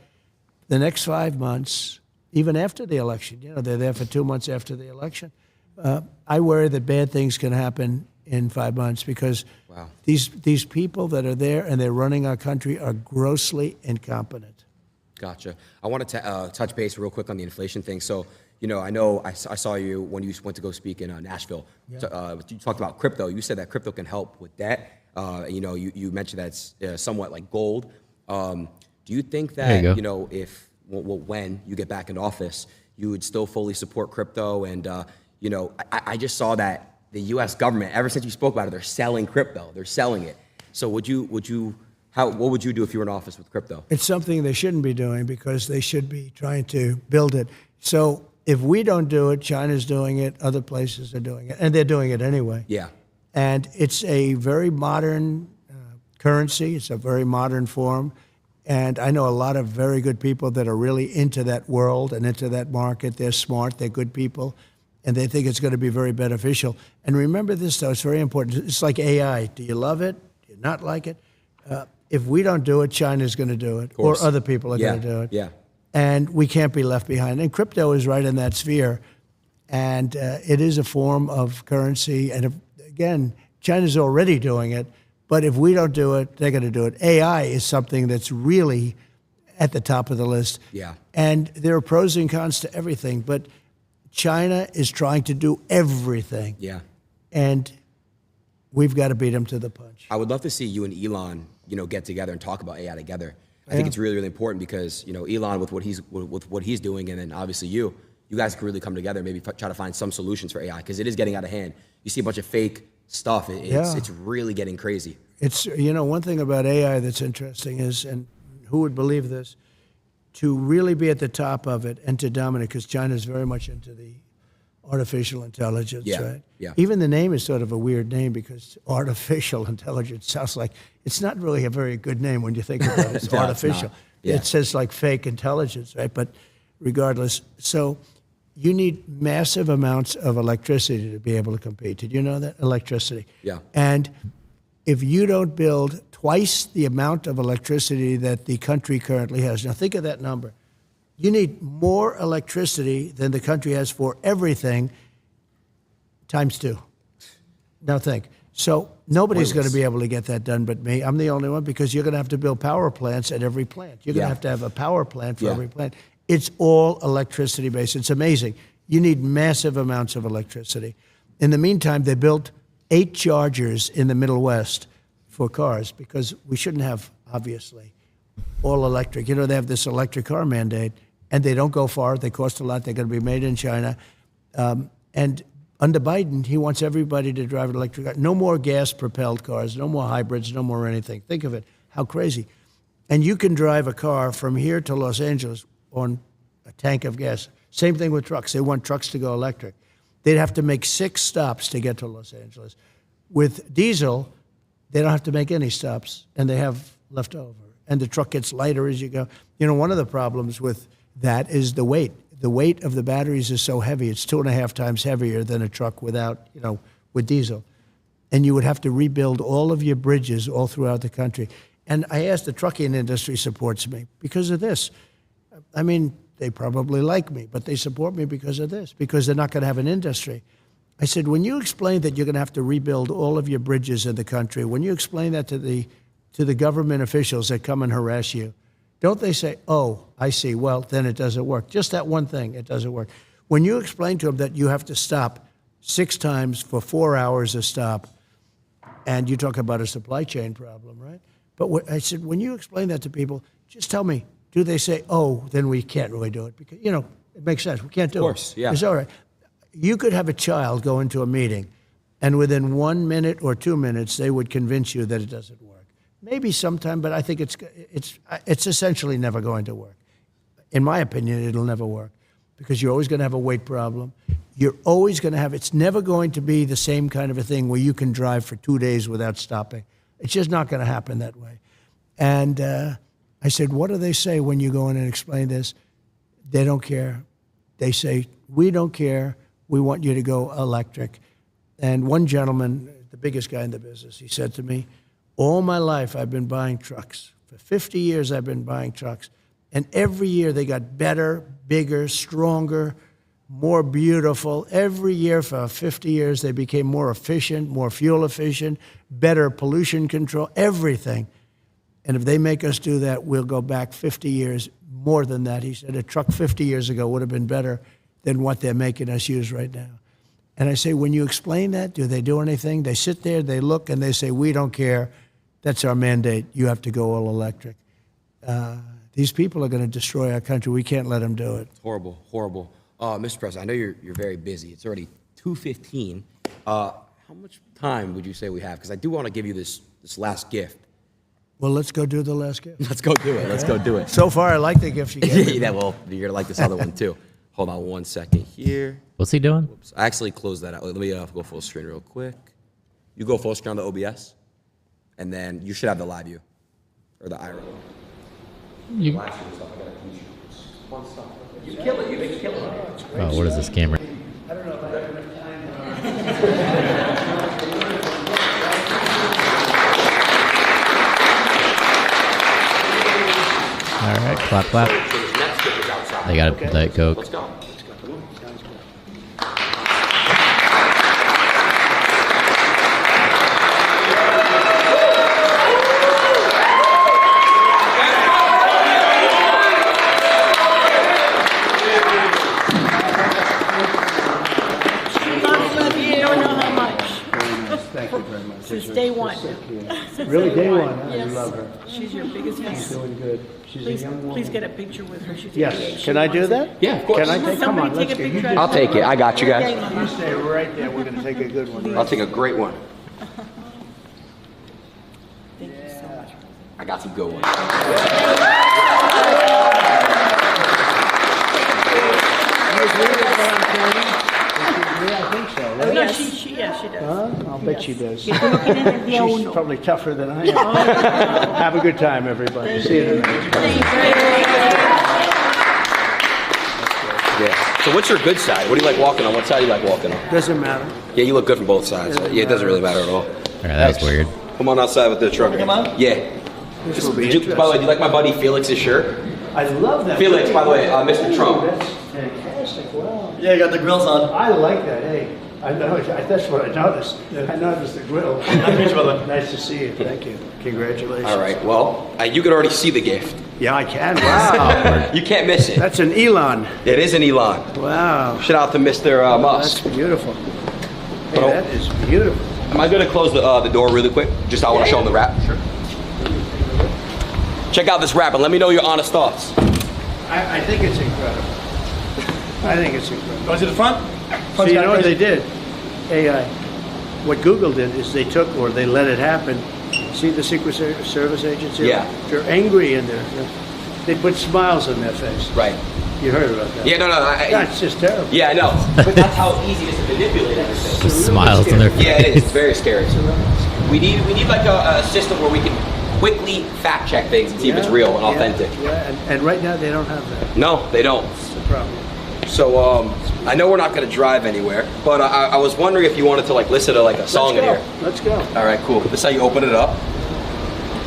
the next 5 months, even after the election. You know, they're there for 2 months after the election. I worry that bad things can happen in 5 months, because these people that are there and they're running our country are grossly incompetent. Gotcha. I wanted to touch base real quick on the inflation thing. So, you know I saw you when you went to go speak in Nashville. Yeah. So, you talked about crypto. You said that crypto can help with that. You know, you mentioned that it's somewhat like gold. Do you think that, if when you get back in office, you would still fully support crypto? And, you know, I just saw that the U.S. government, ever since you spoke about it, they're selling crypto. They're selling it. So what would you do if you were in office with crypto? It's something they shouldn't be doing, because they should be trying to build it. So if we don't do it, China's doing it, other places are doing it, and they're doing it anyway. Yeah. And it's a very modern currency. It's a very modern form. And I know a lot of very good people that are really into that world and into that market. They're smart, they're good people, and they think it's going to be very beneficial. And remember this, though, it's very important. It's like AI. Do you love it? Do you not like it? If we don't do it, China's going to do it, or other people are going to do it. Yeah. And we can't be left behind. And crypto is right in that sphere. And it is a form of currency. And again, China's already doing it. But if we don't do it, they're going to do it. AI is something that's really at the top of the list. Yeah. And there are pros and cons to everything. But China is trying to do everything. Yeah. And we've got to beat them to the punch. I would love to see you and Elon, get together and talk about AI together. I think it's really, really important, because, Elon with what he's doing, and then obviously you guys can really come together and maybe try to find some solutions for AI, because it is getting out of hand. You see a bunch of fake stuff. It's really getting crazy. It's, one thing about AI that's interesting is, and who would believe this, to really be at the top of it and to dominate, because China's very much into the artificial intelligence, right? Yeah. Even the name is sort of a weird name, because artificial intelligence sounds like, it's not really a very good name when you think about it. It's No, artificial. it's not. Yeah. It says like fake intelligence, right? But regardless, so you need massive amounts of electricity to be able to compete. Did you know that? Electricity. Yeah. And if you don't build twice the amount of electricity that the country currently has, now think of that number. You need more electricity than the country has for everything, times 2. Now think. So nobody's going to be able to get that done but me. I'm the only one, because you're going to have to build power plants at every plant. You're going to have a power plant for every plant. It's all electricity based. It's amazing. You need massive amounts of electricity. In the meantime, they built 8 chargers in the Middle West for cars, because we shouldn't have, obviously, all electric. They have this electric car mandate, and they don't go far. They cost a lot. They're going to be made in China. And under Biden, he wants everybody to drive an electric car. No more gas-propelled cars, no more hybrids, no more anything. Think of it, how crazy. And you can drive a car from here to Los Angeles on a tank of gas. Same thing with trucks. They want trucks to go electric. They'd have to make 6 stops to get to Los Angeles. With diesel, they don't have to make any stops, and they have left over. And the truck gets lighter as you go. One of the problems with that is the weight. The weight of the batteries is so heavy. It's 2.5 times heavier than a truck without, with diesel. And you would have to rebuild all of your bridges all throughout the country. And I asked, the trucking industry supports me because of this. I mean, they probably like me, but they support me because of this, because they're not going to have an industry. I said, when you explain that you're going to have to rebuild all of your bridges in the country, when you explain that to the government officials that come and harass you, don't they say, oh, I see, well, then it doesn't work. Just that one thing, it doesn't work. When you explain to them that you have to stop 6 times for 4 hours a stop, and you talk about a supply chain problem, right? But I said, when you explain that to people, just tell me, do they say, oh, then we can't really do it? Because, it makes sense. We can't do it. Of course, yeah. It's all right. You could have a child go into a meeting, and within 1 minute or 2 minutes, they would convince you that it doesn't work. Maybe sometime, but I think it's essentially never going to work. In my opinion, it'll never work because you're always going to have a weight problem. You're always going to have, it's never going to be the same kind of a thing where you can drive for 2 days without stopping. It's just not going to happen that way. And I said, what do they say when you go in and explain this? They don't care. They say, we don't care. We want you to go electric. And one gentleman, the biggest guy in the business, he said to me, all my life I've been buying trucks. For 50 years I've been buying trucks. And every year they got better, bigger, stronger, more beautiful. Every year for 50 years they became more efficient, more fuel efficient, better pollution control, everything. And if they make us do that, we'll go back 50 years, more than that. He said a truck 50 years ago would have been better than what they're making us use right now. And I say, when you explain that, do they do anything? They sit there, they look, and they say, we don't care. That's our mandate. You have to go all electric. These people are going to destroy our country. We can't let them do it. Horrible, horrible. Mr. President, I know you're very busy. It's already 2:15. How much time would you say we have? Because I do want to give you this last gift. Well, let's go do the last gift. Let's go do it. Let's go do it. So far, I like the gift you gave me. Yeah, well, you're going to like this other one, too. Hold on 1 second here. What's he doing? Oops, I actually closed that out. Let me go full screen real quick. You go full screen on the OBS, and then you should have the live view, or the IRA. You kill it. You make it kill it. Oh, what is this camera? I don't know if I have enough time. All right, clap, clap. So this next gift is outside. They got a Diet Coke. Let's go. You don't know how much. Thank you very much. Since day one. Really, day one, huh? Yes. You love her. She's your biggest fan. Doing good. She's Please, a young woman. please get a picture with her. She's Yes. 88. Can I do that? Yeah, of course. Can I take? Come on, Somebody let's take a go. You picture. do- I'll take it. I got you guys. You stay right there. We're going to take a good one. I'll take a great one. Thank you so much. I got some good ones. I think so, Oh, right? no, she does. Huh? I'll bet she does. Que tú no tienes el día She's uno. probably tougher than I am. Have a good time, everybody. See you tonight. Yeah. So what's your good side? What do you like walking on? What side do you like walking on? Doesn't matter. Yeah, you look good from both sides. Yeah, it doesn't really matter at all. All right, that was weird. Come on outside with the truck. Come on. Yeah. This will be By the way, do interesting. you like my buddy Felix's shirt? I love that. Felix, by the way, Mr. Trump. That's fantastic. Wow. Yeah, you got the grills on. I like that. Hey, I know. That's what I noticed. I noticed the grill. Nice to meet you, brother. Nice to see you. Thank you. Congratulations. All right. Well, you can already see the gift. Yeah, I can. Wow. You can't miss it. That's an Elon. It is an Elon. Wow. Shout out to Mr. That's Musk. beautiful. Hey, But that is beautiful. Am I going to close the door really quick? Just I want to show them the wrap. Sure. Check out this wrap and let me know your honest thoughts. I think it's incredible. I think it's incredible. Go to the front. So you know what they did? AI. What Google did is they took, or they let it happen. See the Secret Service agents here? Yeah. They're angry in there. They put smiles on their face. Right. You heard about that? Yeah, no. That's just terrible. Yeah, I know. But that's how easy it is to manipulate everything. Just smiles on their face. Yeah, it is. It's very scary. We need like a system where we can quickly fact check things and see if it's real and authentic. Yeah, and right now they don't have that. No, they don't. That's the problem. So I know we're not going to drive anywhere, but I was wondering if you wanted to like listen to like a song in here. Let's go. All right, cool. This is how you open it up.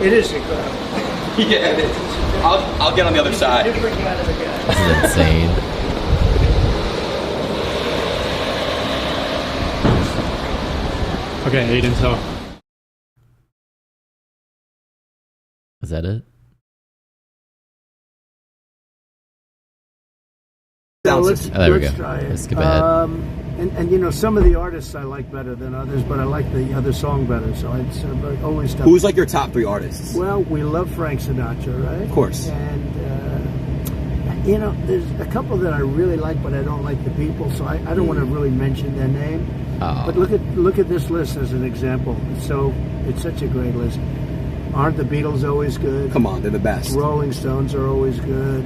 It is incredible. Yeah, it is. I'll get on the other side. Different kind of a guy. This is insane. Okay, Adin, so Is that it? Well, ounces. Oh, there we let's go. try it. Let's skip ahead. And you know, some of the artists I like better than others, but I like the other song better. So it's always stuff. Who's like your top 3 artists? Well, we love Frank Sinatra, right? Of course. And you know, there's a couple that I really like, but I don't like the people, so I don't want to really mention their name. Oh. But look at this list as an example. So it's such a great list. Aren't the Beatles always good? Come on, they're the best. Rolling Stones are always good.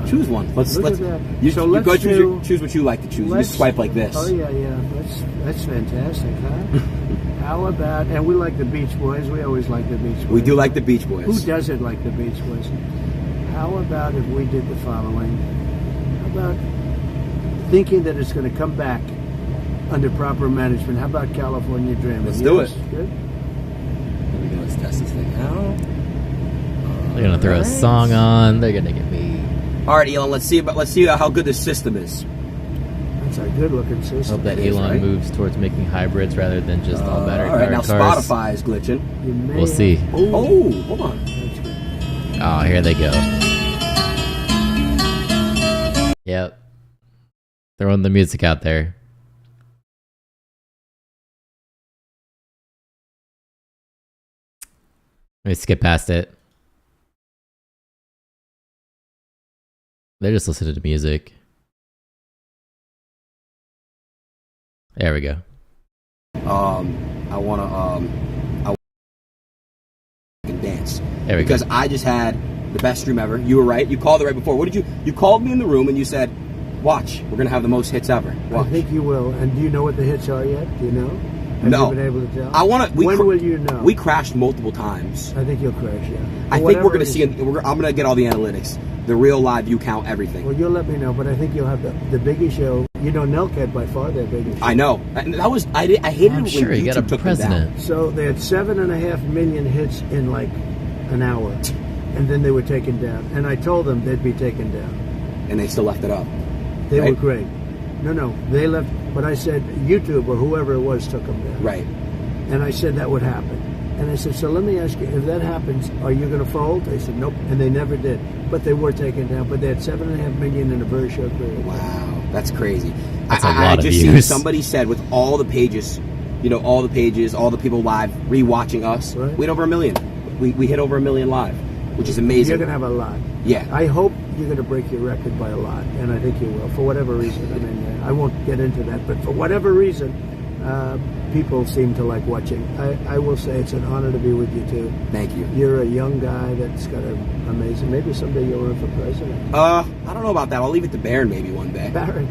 Choose one. Let's Look at that. You, So you let's go do- choose what you like to choose. You just swipe like this. Oh yeah, that's fantastic, huh? How about, and we like the Beach Boys. We always like the Beach Boys. We do like the Beach Boys. Who doesn't like the Beach Boys? How about if we did the following? How about thinking that it's going to come back under proper management? How about California Dreaming? Let's do it. Good. Here we go. Let's test this thing out. They're gonna throw a song on. They're gonna get me. All right, Elon. Let's see how good this system is. That's a good-looking system. Hope that It is, Elon right? moves towards making hybrids rather than just all battery All right, now powered cars. Spotify is glitching. You may We'll see. Oh, hold on. That's good. Oh, here they go. Yep. Throwing the music out there. Let me skip past it. They're just listening to music. There we go. I wanna dance. There we Because go. I just had the best stream ever. You were right. You called it right before. What did you? You called me in the room and you said, "Watch, we're gonna have the most hits ever." Watch. I think you will. And do you know what the hits are yet? Do you know? Have No. you been able to tell? I want to. When will you know? We crashed multiple times. I think you'll crash, yeah. I think Whatever we're gonna it is. see. I'm gonna get all the analytics, the real live view count, everything. Well, you'll let me know, but I think you'll have the biggest show. You know, Nelk had by far their biggest show. I know. And that was. I hated I'm it when sure you YouTube got a took them president. down. So they had 7.5 million hits in like an hour, and then they were taken down. And I told them they'd be taken down. And they still left it up. They were Right. great. No, they left. But I said YouTube or whoever it was took them down. Right. And I said that would happen. And I said, so let me ask you, if that happens, are you going to fold? They said, nope. And they never did. But they were taken down. But they had 7.5 million in a very short period. Wow, that's crazy. That's a I lot of just seen views. somebody said with all the pages, all the pages, all the people live rewatching us, Right. we had over 1 million. We hit over 1 million live, which is amazing. You're going to have a lot. Yeah. I hope you're going to break your record by a lot. And I think you will, for whatever reason. I mean, I won't get into that. But for whatever reason, people seem to like watching. I will say it's an honor to be with you, too. Thank you. You're a young guy that's got an amazing... Maybe someday you'll run for president. I don't know about that. I'll leave it to Barron maybe one day. Barron.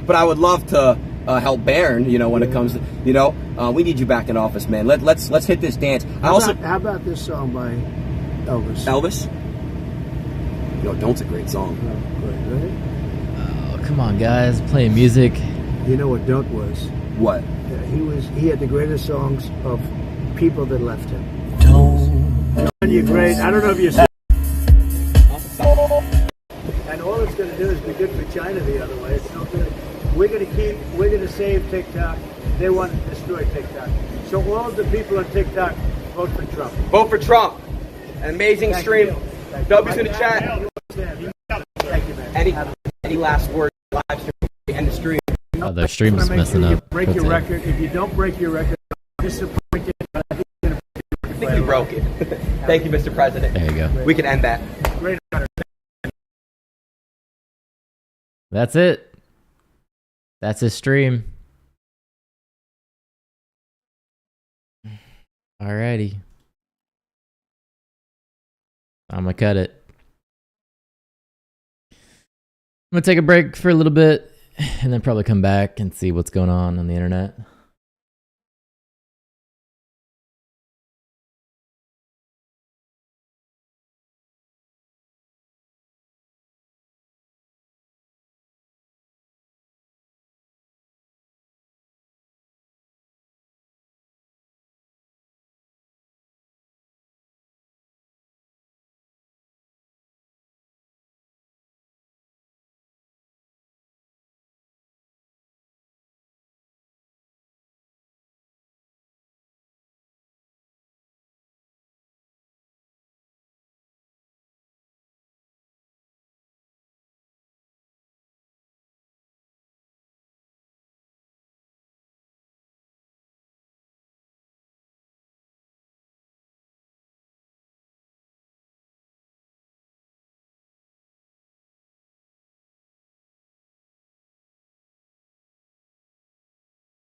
But I would love to help Barron. When it comes to we need you back in office, man. Let's hit this dance. How about this song by Elvis? Elvis. Don't's a great song. Oh, great, right? Oh, come on, guys. Playing music. You know what Don't was? What? He had the greatest songs of people that left him. John, you're great. I don't know if you're... And all it's going to do is be good for China the other way. It's no good. We're going to save TikTok. They want to destroy TikTok. So all of the people on TikTok, vote for Trump. Vote for Trump. An amazing Thank stream. you. Thank you. W's in the chat. Thank you, man. Any last words? Live stream. End the stream. Oh, their stream's Make messing sure you up. break That's your it. record. If you don't break your record, I'm disappointed. I think you broke it. Thank you, Mr. President. There you go. We can end that. Great honor. That's it. That's his stream. Alrighty. I'm gonna cut it. I'm gonna take a break for a little bit and then probably come back and see what's going on the internet.